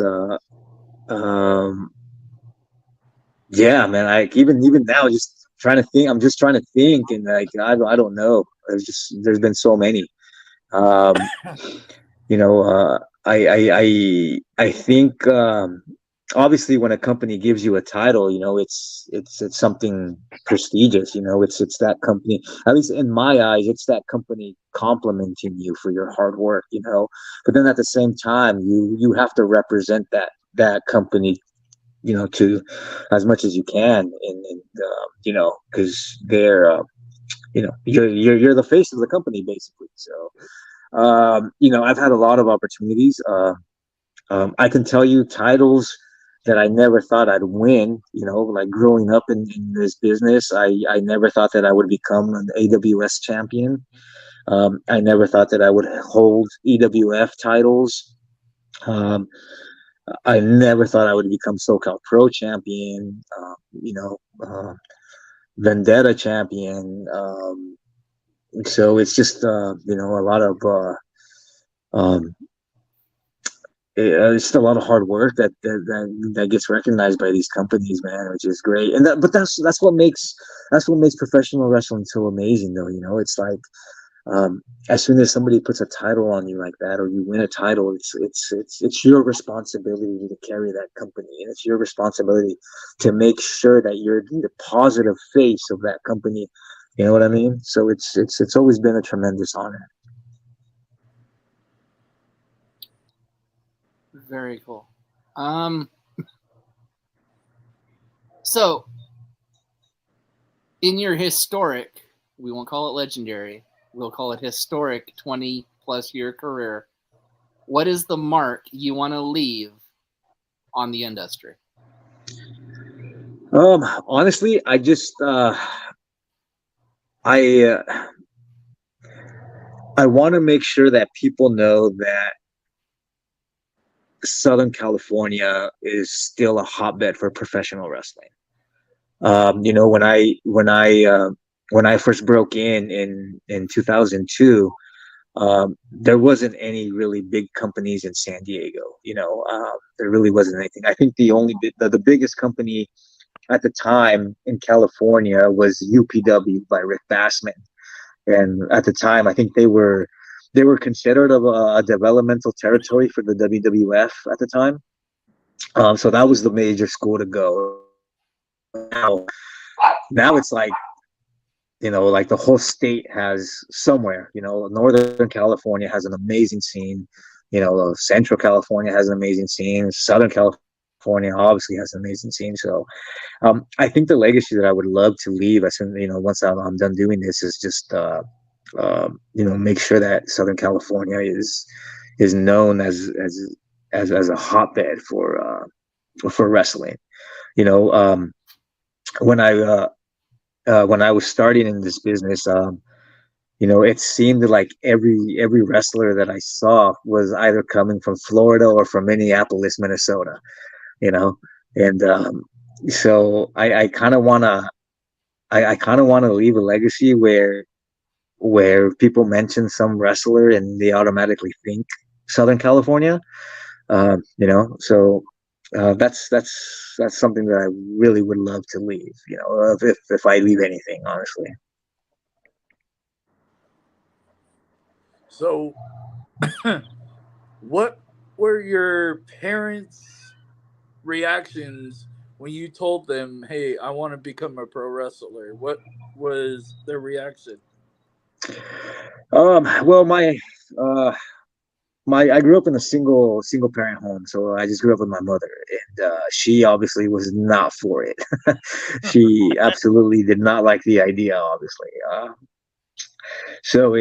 yeah, man. I even now, just trying to think. I'm just trying to think, and like I don't know. There's been so many. Um, you know, I think obviously when a company gives you a title, you know, it's something prestigious. You know, it's that company. At least in my eyes, it's that company complimenting you for your hard work. You know, but then at the same time, you have to represent that company, you know, to as much as you can, and you know, because they're you know, you're the face of the company basically. So you know, I've had a lot of opportunities. I can tell you titles that I never thought I'd win. You know, like growing up in this business, I never thought that I would become an AWS champion. I never thought that I would hold EWF titles. Um, I never thought I would become SoCal Pro champion. You know, Vendetta champion. So it's just you know, a lot of um, it's just a lot of hard work that gets recognized by these companies, man, which is great. And but that's what makes professional wrestling so amazing, though. You know, it's like as soon as somebody puts a title on you like that, or you win a title, it's your responsibility to carry that company, and it's your responsibility to make sure that you're the positive face of that company. You know what I mean? So it's always been a tremendous honor. Very cool. So in your historic, we won't call it legendary, we'll call it historic 20+ year career, what is the mark you want to leave on the industry? Honestly, I just I I want to make sure that people know that Southern California is still a hotbed for professional wrestling. You know, when I first broke in 2002, there wasn't any really big companies in San Diego. You know, there really wasn't anything. I think the biggest company at the time in California was UPW by Rick Bassman, and at the time I think they were considered a developmental territory for the WWF at the time. So that was the major school to go. Now it's like, like the whole state has somewhere. Northern California has an amazing scene. Central California has an amazing scene. Southern California obviously has an amazing scene. So I think the legacy that I would love to leave as soon, once I'm done doing this is just make sure that Southern California is known as a hotbed for wrestling. You know, when I was starting in this business, it seemed like every wrestler that I saw was either coming from Florida or from Minneapolis, Minnesota. You know, and so I kind of wanna I kind of want to leave a legacy where people mention some wrestler and they automatically think Southern California. So that's something that I really would love to leave. If I leave anything, honestly. So, what were your parents' reactions when you told them, "Hey, I want to become a pro wrestler"? What was their reaction? Well, uh, I grew up in a single parent home, so I just grew up with my mother, and she obviously was not for it. She absolutely did not like the idea, obviously. So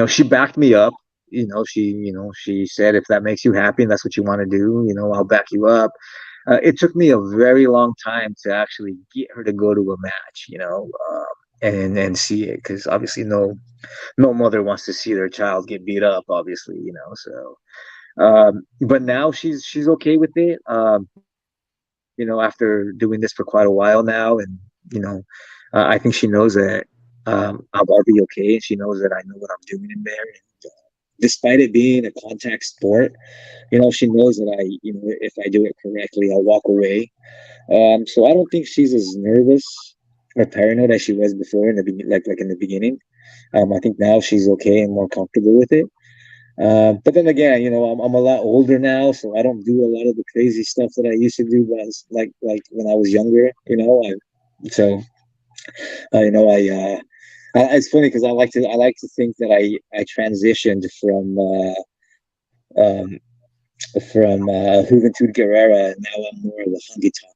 she backed me up. She said, if that makes you happy and that's what you want to do, I'll back you up. It took me a very long time to actually get her to go to a match, and see it, because obviously no mother wants to see their child get beat up, obviously, so but now she's okay with it. After doing this for quite a while now, and I think she knows that I'll be okay, and she knows that I know what I'm doing in there. And despite it being a contact sport, she knows that if I do it correctly, I'll walk away. So I don't think she's as nervous or paranoid as she was before in the like in the beginning. I think now she's okay and more comfortable with it. But then again, I'm a lot older now, so I don't do a lot of the crazy stuff that I used to do like when I was younger. So it's funny because I like to think that I transitioned um, from Juventud Guerrera, and now I'm more of a honky tonk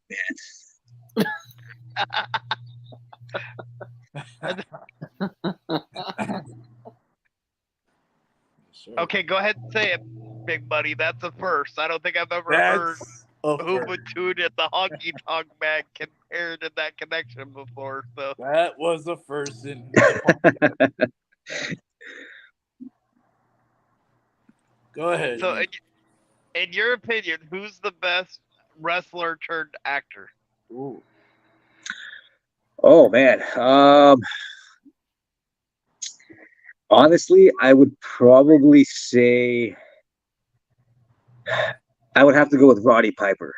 Sure. Okay, go ahead and say it, Big Buddy. That's a first. I don't think I've ever heard That's a first. Ubuntu and the Honky Tonk Man compared in that connection before. So, That was a first in the podcast. man. Go ahead. so in your opinion, who's the best wrestler turned actor? Ooh. Oh man. Honestly, I would probably say I would have to go with Roddy Piper.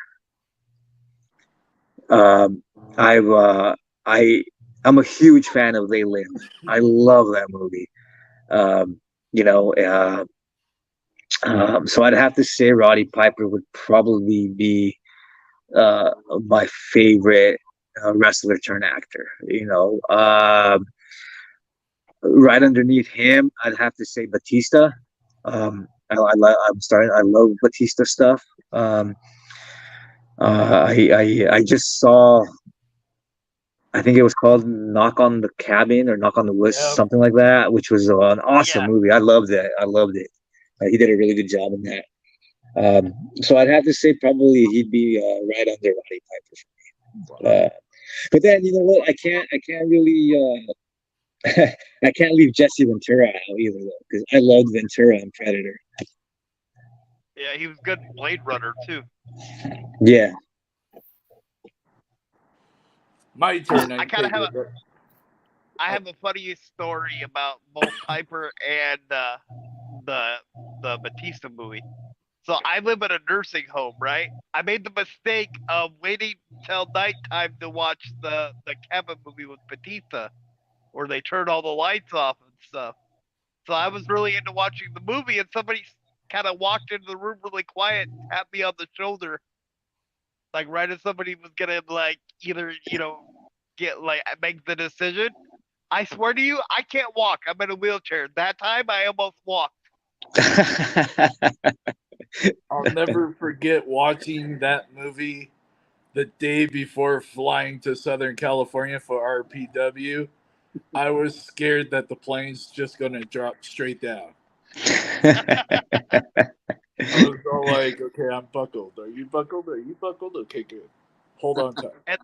Um, I've I I'm a huge fan of They Live. I love that movie. Um, you know, so I'd have to say Roddy Piper would probably be uh, my favorite wrestler turned actor. Right underneath him, I'd have to say Batista. I love Batista stuff. Um, I just saw. I think it was called Knock on the Cabin or Knock on the Woods, Yep. something like that, which was an awesome Yeah, movie. I loved it. I loved it. He did a really good job in that. So I'd have to say probably he'd be right under Roddy Piper. But then you know what? I can't really. I can't leave Jesse Ventura out either, though, because I loved Ventura and Predator. yeah, he was good in Blade Runner too. Yeah. My turn, I I kind of take have it. I have a funny story about both Piper and the the Batista movie. So I live at a nursing home, right? I made the mistake of waiting till nighttime to watch the Kevin movie with Batista, where they turn all the lights off and stuff. So I was really into watching the movie, and somebody kind of walked into the room really quiet, tapped me on the shoulder, like right as somebody was gonna like either get like make the decision. I swear to you, I can't walk. I'm in a wheelchair. That time, I almost walked. I'll never forget watching that movie the day before flying to Southern California for RPW. I was scared that the plane's just going to drop straight down. I was all like, okay, I'm buckled. Are you buckled? Are you buckled? Okay, good. Hold on tight. And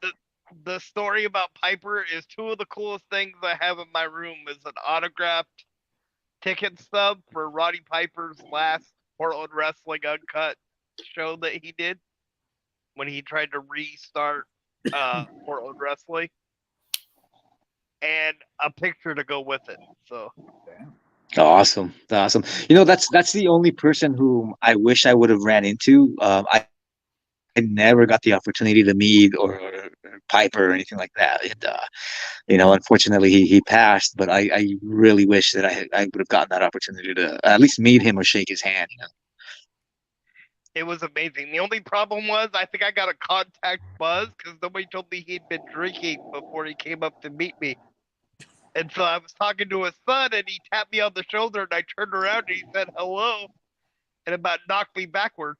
the story about Piper is two of the coolest things I have in my room is an autographed ticket stub for Roddy Piper's last Portland Wrestling Uncut show that he did when he tried to restart Portland Wrestling, and a picture to go with it. So Awesome, awesome. That's the only person whom I wish I would have ran into. I never got the opportunity to meet or Piper or anything like that. And unfortunately, he passed. But I really wish that I would have gotten that opportunity to at least meet him or shake his hand. it was amazing. The only problem was I think I got a contact buzz because nobody told me he'd been drinking before he came up to meet me. And so I was talking to his son, and he tapped me on the shoulder, and I turned around and he said hello, and about knocked me backwards.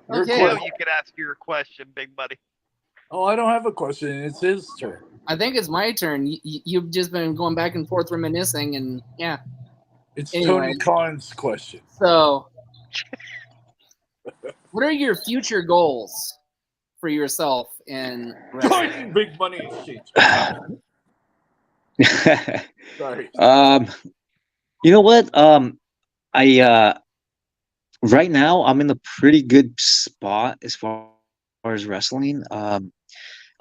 Okay. Now you can ask your question, Big Buddy. Oh, I don't have a question. It's his turn. I think it's my turn. You've just been going back and forth reminiscing, and yeah. It's Anyway. Tony Khan's question. So, what are your future goals for yourself in wrestling? Joining Big Money Exchange. Sorry. You know what? I right now I'm in a pretty good spot as far as wrestling.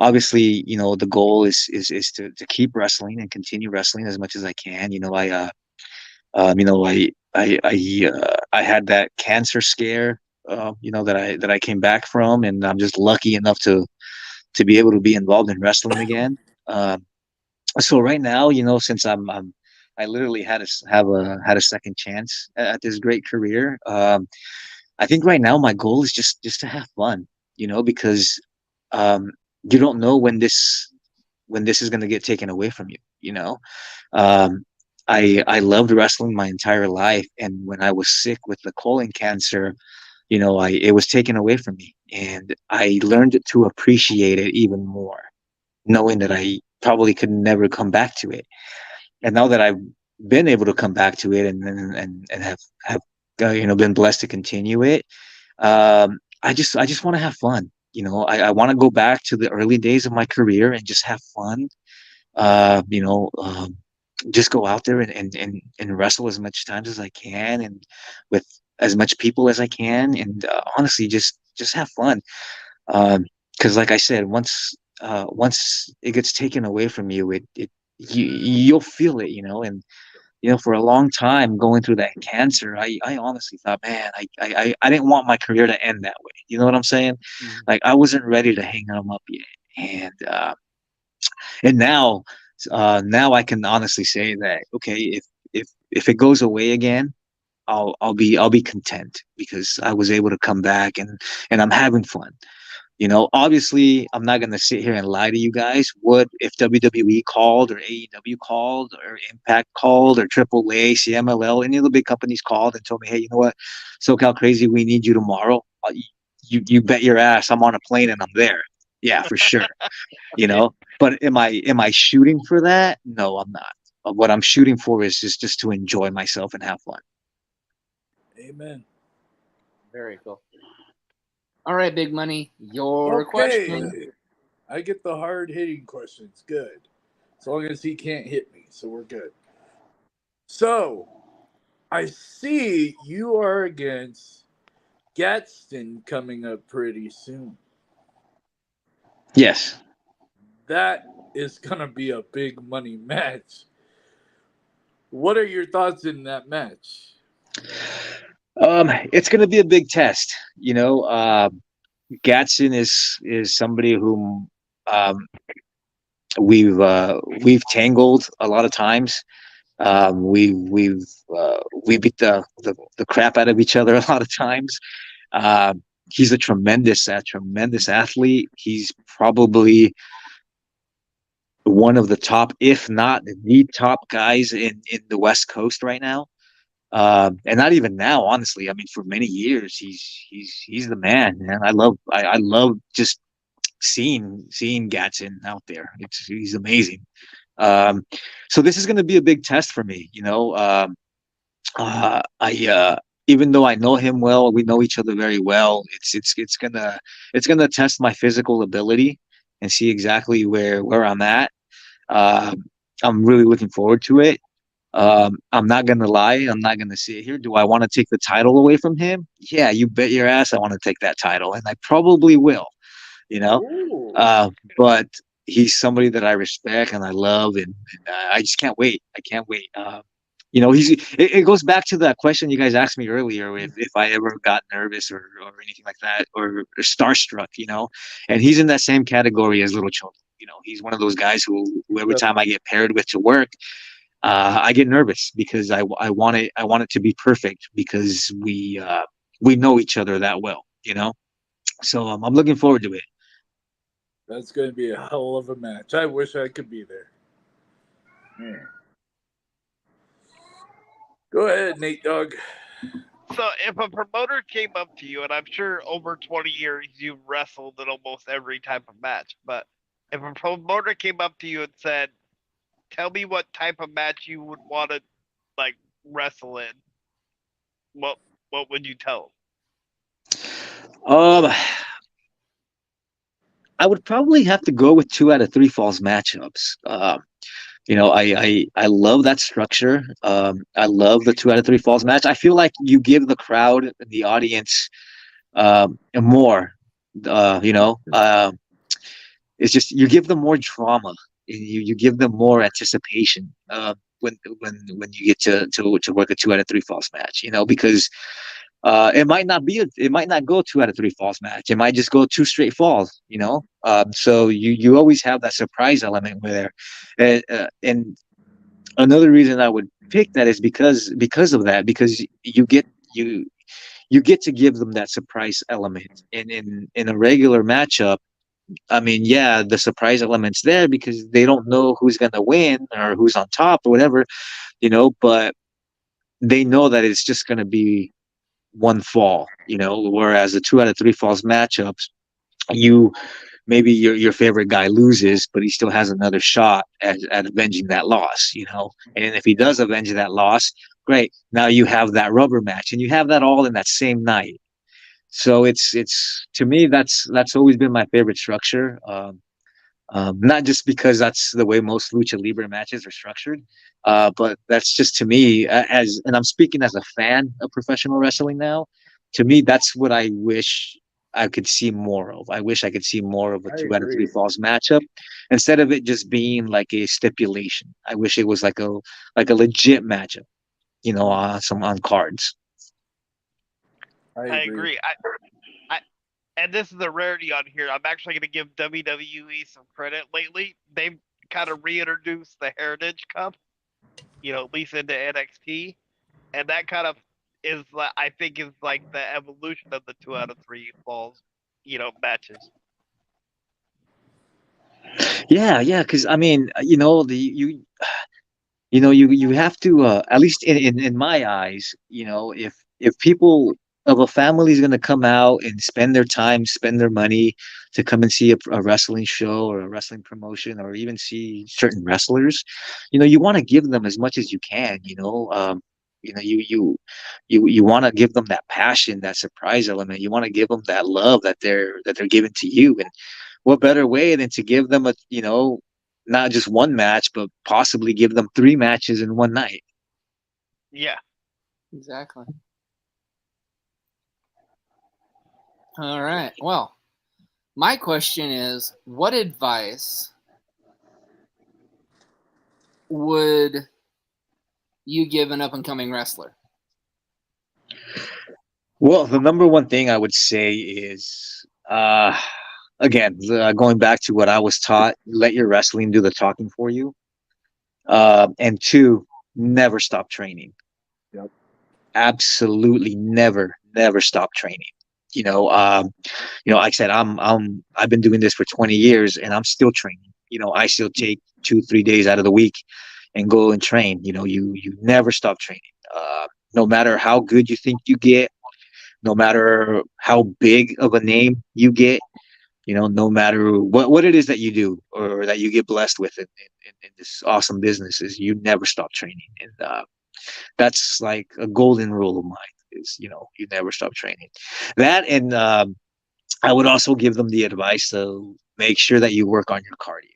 Obviously, the goal is to keep wrestling and continue wrestling as much as I can. I had that cancer scare, that I came back from, and I'm just lucky enough to be able to be involved in wrestling again. So right now, since I literally had a second chance at this great career. I think right now my goal is just to have fun, because you don't know when this is going to get taken away from you. Um, I loved wrestling my entire life, and when I was sick with the colon cancer, it was taken away from me, and I learned to appreciate it even more, knowing that I probably could never come back to it. And now that I've been able to come back to it and have been blessed to continue it, I just want to have fun. I want to go back to the early days of my career and just have fun. Uh, you know, um, just go out there and wrestle as much times as I can and with as much people as I can, and honestly, just have fun. Because, like I said, once it gets taken away from you, you'll feel it, and for a long time going through that cancer, I honestly thought, man, I didn't want my career to end that way. You know what I'm saying? Mhm. Like I wasn't ready to hang them up yet, and now I can honestly say that, okay, if it goes away again, I'll be content because I was able to come back, and I'm having fun. Obviously, I'm not going to sit here and lie to you guys. What if WWE called or AEW called or Impact called or AAA, CMLL, any of the big companies called and told me, hey, you know what, SoCal Crazy, we need you tomorrow. You bet your ass I'm on a plane and I'm there. Yeah, for sure. But am I shooting for that? No, I'm not. What I'm shooting for is just to enjoy myself and have fun. Amen. Very cool. All right, Big Money, your Okay. question. I get the hard hitting questions. Good. As long as he can't hit me, so we're good. So, I see you are against Gadsden coming up pretty soon. Yes. That is going to be a big money match. What are your thoughts in that match? It's going to be a big test. Gatson is somebody whom um, we've tangled a lot of times. We beat the crap out of each other a lot of times. Uh, he's a tremendous athlete. He's probably one of the top, if not the top guys in the West Coast right now. And not even now, honestly. I mean, for many years, he's the man, man. I love just seeing Gatson out there. He's amazing. Um, so this is going to be a big test for me. I even though I know him well, we know each other very well. It's gonna test my physical ability and see exactly where I'm at. Um, I'm really looking forward to it. I'm not gonna lie. I'm not gonna sit here. Do I want to take the title away from him? Yeah, you bet your ass I want to take that title, and I probably will. You know, Ooh. but he's somebody that I respect and I love, and I just can't wait. I can't wait. It goes back to that question you guys asked me earlier if I ever got nervous or anything like that or starstruck, and he's in that same category as Little Cholo. He's one of those guys who every time I get paired with to work, I get nervous because I want it to be perfect because we know each other that well. So I'm looking forward to it. That's going to be a hell of a match. I wish I could be there. Yeah. Go ahead, Nate Dogg. So if a promoter came up to you, and I'm sure over 20 years you've wrestled in almost every type of match, but if a promoter came up to you and said, "Tell me what type of match you would want to like wrestle in," what what would you tell Um, I would probably have to go with 2 out of 3 falls matchups. I love that structure. I love the 2 out of 3 falls match. I feel like you give the crowd, the audience, more. It's just you give them more drama. You give them more anticipation when you get to work a 2 out of 3 falls match. Because it might not go 2 out of 3 falls match. It might just go 2 straight falls. So you always have that surprise element there, and another reason I would pick that is because of that because you get to give them that surprise element. And in a regular matchup, I mean, yeah, the surprise element's there because they don't know who's gonna win or who's on top or whatever, but they know that it's just gonna be one fall, whereas the 2 out of 3 falls matchups, you maybe your favorite guy loses, but he still has another shot at avenging that loss. And if he does avenge that loss, great. Now you have that rubber match, and you have that all in that same night. So it's to me that's always been my favorite structure. Not just because that's the way most lucha libre matches are structured, but that's just to me and I'm speaking as a fan of professional wrestling now. To me, that's what I wish I could see more of. I wish I could see more of a I 2 out of 3 agree. falls matchup instead of it just being like a stipulation. I wish it was like a legit matchup, some on cards. I I agree. agree. I and this is a rarity on here. I'm actually going to give WWE some credit lately. They've kind of reintroduced the Heritage Cup, at least into NXT, and that kind of I think is like the evolution of the 2 out of 3 falls, matches. Yeah, because I mean, you have to at least in my eyes, if people of a family is going to come out and spend their time, spend their money to come and see a wrestling show or a wrestling promotion or even see certain wrestlers, you want to give them as much as you can. You want to give them that passion, that surprise element. You want to give them that love that they're giving to you. And what better way than to give them not just one match, but possibly give them 3 matches in one night. Yeah. Exactly. All right. Well, my question is, what advice would you give an up and coming wrestler? Well, the number one thing I would say is, again, going back to what I was taught, let your wrestling do the talking for you. And two, never stop training. Yep. Absolutely never stop training. You know, like I said, I've been doing this for 20 years and I'm still training. I still take 2, 3 days out of the week and go and train. You never stop training. No matter how good you think you get, no matter how big of a name you get, no matter what it is that you do or that you get blessed with in this awesome business, is you never stop training. And that's like a golden rule of mine, is, you never stop training. That, and I would also give them the advice to make sure that you work on your cardio.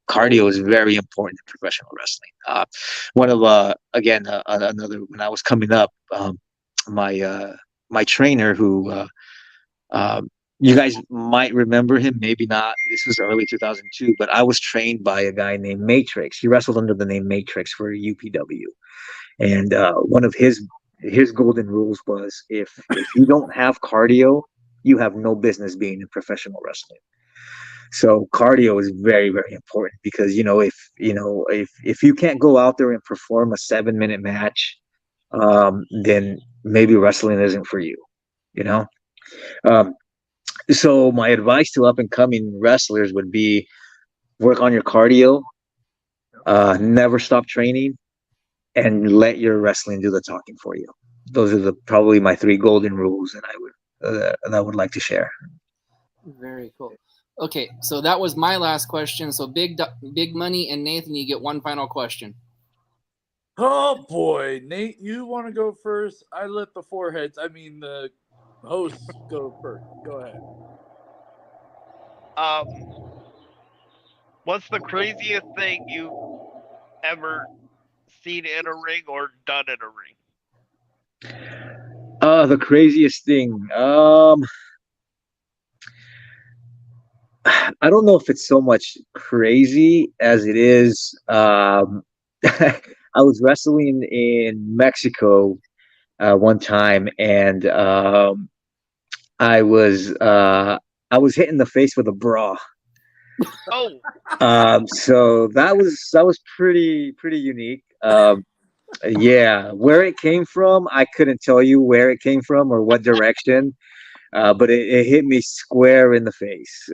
Cardio is very important in professional wrestling. One of again another, when I was coming up, my my trainer, who you guys might remember him, maybe not. This was early 2002, but I was trained by a guy named Matrix. He wrestled under the name Matrix for UPW, and one of his golden rules was, if you don't have cardio, you have no business being in professional wrestling. So cardio is very, very important, because if you can't go out there and perform a 7-minute match, then maybe wrestling isn't for you. You know. Um, so my advice to up and coming wrestlers would be, work on your cardio, never stop training, and let your wrestling do the talking for you. Those are probably my three golden rules that I would like to share. Very cool. Okay, so that was my last question. So Big Money and Nathan, you get one final question. Oh boy, Nate, you want to go first? I let the foreheads, I mean the hosts, go first. Go ahead. What's the craziest thing you've ever seen in a ring or done in a ring? The craziest thing. I don't know if it's so much crazy as it is. I was wrestling in Mexico one time, and I was I was hit in the face with a bra. Oh, So that was pretty unique. Yeah, where it came from, I couldn't tell you where it came from or what direction, but it hit me square in the face.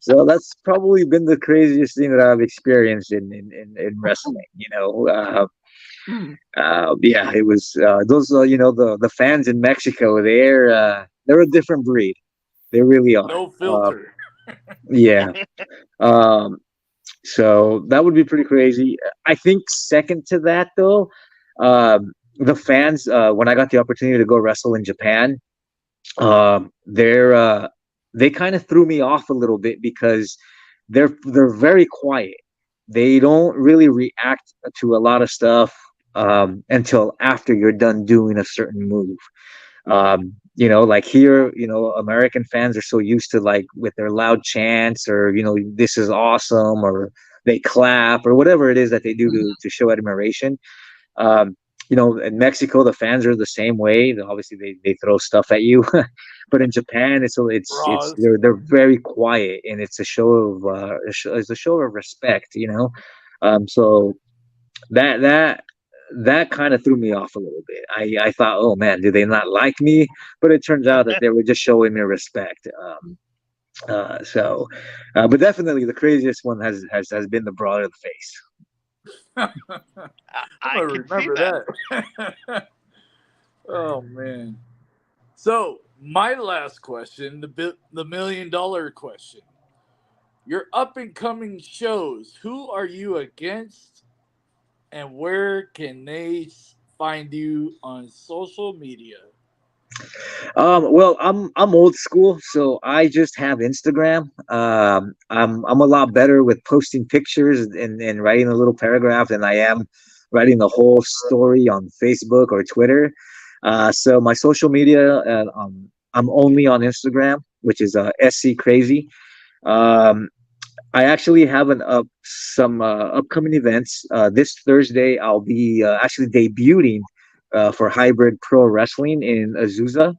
So that's probably been the craziest thing that I've experienced in wrestling. Yeah, it was those. The fans in Mexico. They're a different breed. They really are. No filter. Yeah. Um, so that would be pretty crazy. I think second to that, though, the fans. When I got the opportunity to go wrestle in Japan, they kind of threw me off a little bit, because they're very quiet. They don't really react to a lot of stuff until after you're done doing a certain move. Like here, American fans are so used to, like, with their loud chants, or this is awesome, or they clap, or whatever it is that they do to show admiration. um, in Mexico, the fans are the same way. Obviously, they throw stuff at you, but in Japan, it's Bras. they're very quiet, and it's a show of it's a show of respect. So that kind of threw me off a little bit. I thought, oh man, do they not like me? But it turns out that they were just showing me respect. But definitely the craziest one has been the bra to the face. I'm I gonna can see remember that. that. Oh man. So my last question, the $1 million question. Your up and coming shows. Who are you against, and where can they find you on social media? Well, I'm old school, so I just have Instagram. I'm a lot better with posting pictures and writing a little paragraph than I am writing the whole story on Facebook or Twitter. So my social media, I'm only on Instagram, which is SC Crazy. Um, I actually have some upcoming events. This Thursday, I'll be actually debuting for Hybrid Pro Wrestling in Azusa.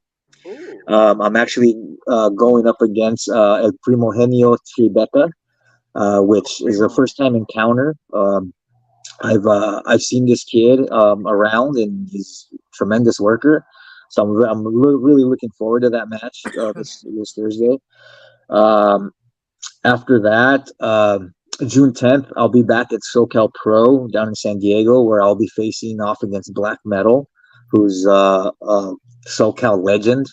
Ooh. I'm actually going up against El Primogenio Tribeca, which is a first time encounter. I've seen this kid around, and he's a tremendous worker. So really looking forward to that match this Thursday. Um, After that, June 10th, I'll be back at SoCal Pro down in San Diego, where I'll be facing off against Black Metal, who's a SoCal legend.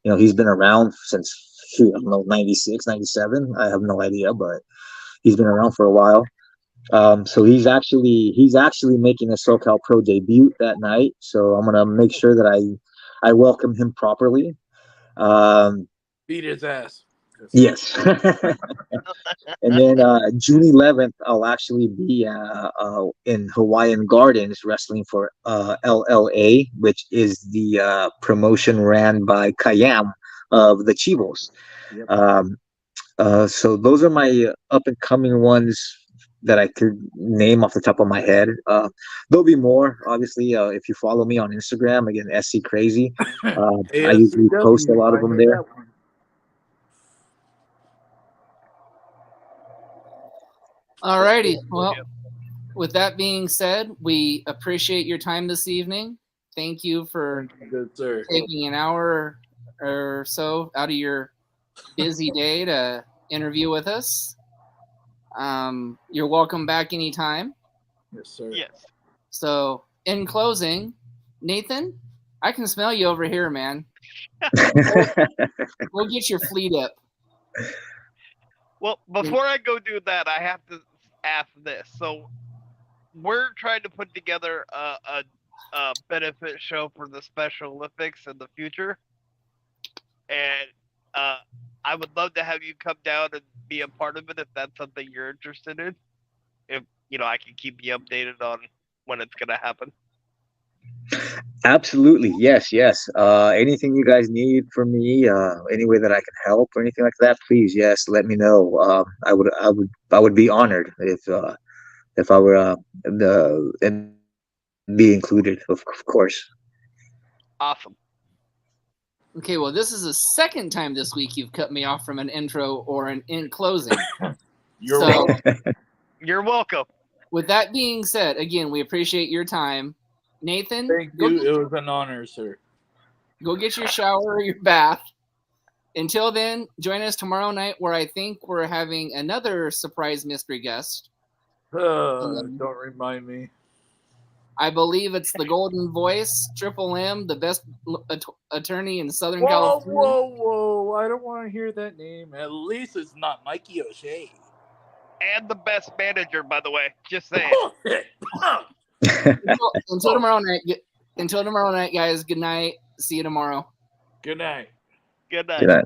You know, he's been around since, shoot, I don't know, 96, 97. I have no idea, but he's been around for a while. So he's actually making a SoCal Pro debut that night. So I'm gonna make sure that I welcome him properly. Um, Beat his ass. yes. And then June 11th, I'll actually be in Hawaiian Gardens wrestling for LLA, which is the promotion ran by Kayam of the Chivos. Yep. So those are my up and coming ones that I could name off the top of my head. There'll be more, obviously. If you follow me on Instagram, again, SC Crazy, I usually post a lot of them there. All righty. Well, with that being said, we appreciate your time this evening. Thank you for Good, sir. taking an hour or so out of your busy day to interview with us. You're welcome back anytime. Yes, sir. Yes. So, in closing, Nathan, I can smell you over here, man. We'll get your fleet up. Well, before I go do that, I have to ask this. So, we're trying to put together a benefit show for the Special Olympics in the future, and I would love to have you come down and be a part of it if that's something you're interested in. If I can keep you updated on when it's gonna happen. Absolutely, yes. Anything you guys need from me, any way that I can help or anything like that, please, yes, let me know. I would be honored if I were and be included, of course. Awesome. Okay, well, this is the second time this week you've cut me off from an intro or an in closing. You're So, welcome. You're welcome. with that being said, again, we appreciate your time. Nathan, Thank you. It was an honor, sir. go get your shower or your bath. Until then, join us tomorrow night where I think we're having another surprise mystery guest. Don't remind me. I believe it's the Golden Voice, Triple M, the best attorney in Southern Whoa, California. whoa! I don't want to hear that name. At least it's not Mikey O'Shea. And the best manager, by the way. Just saying. Until tomorrow night. Until tomorrow night, guys. Good night. See you tomorrow. Good night. Good night. Good night.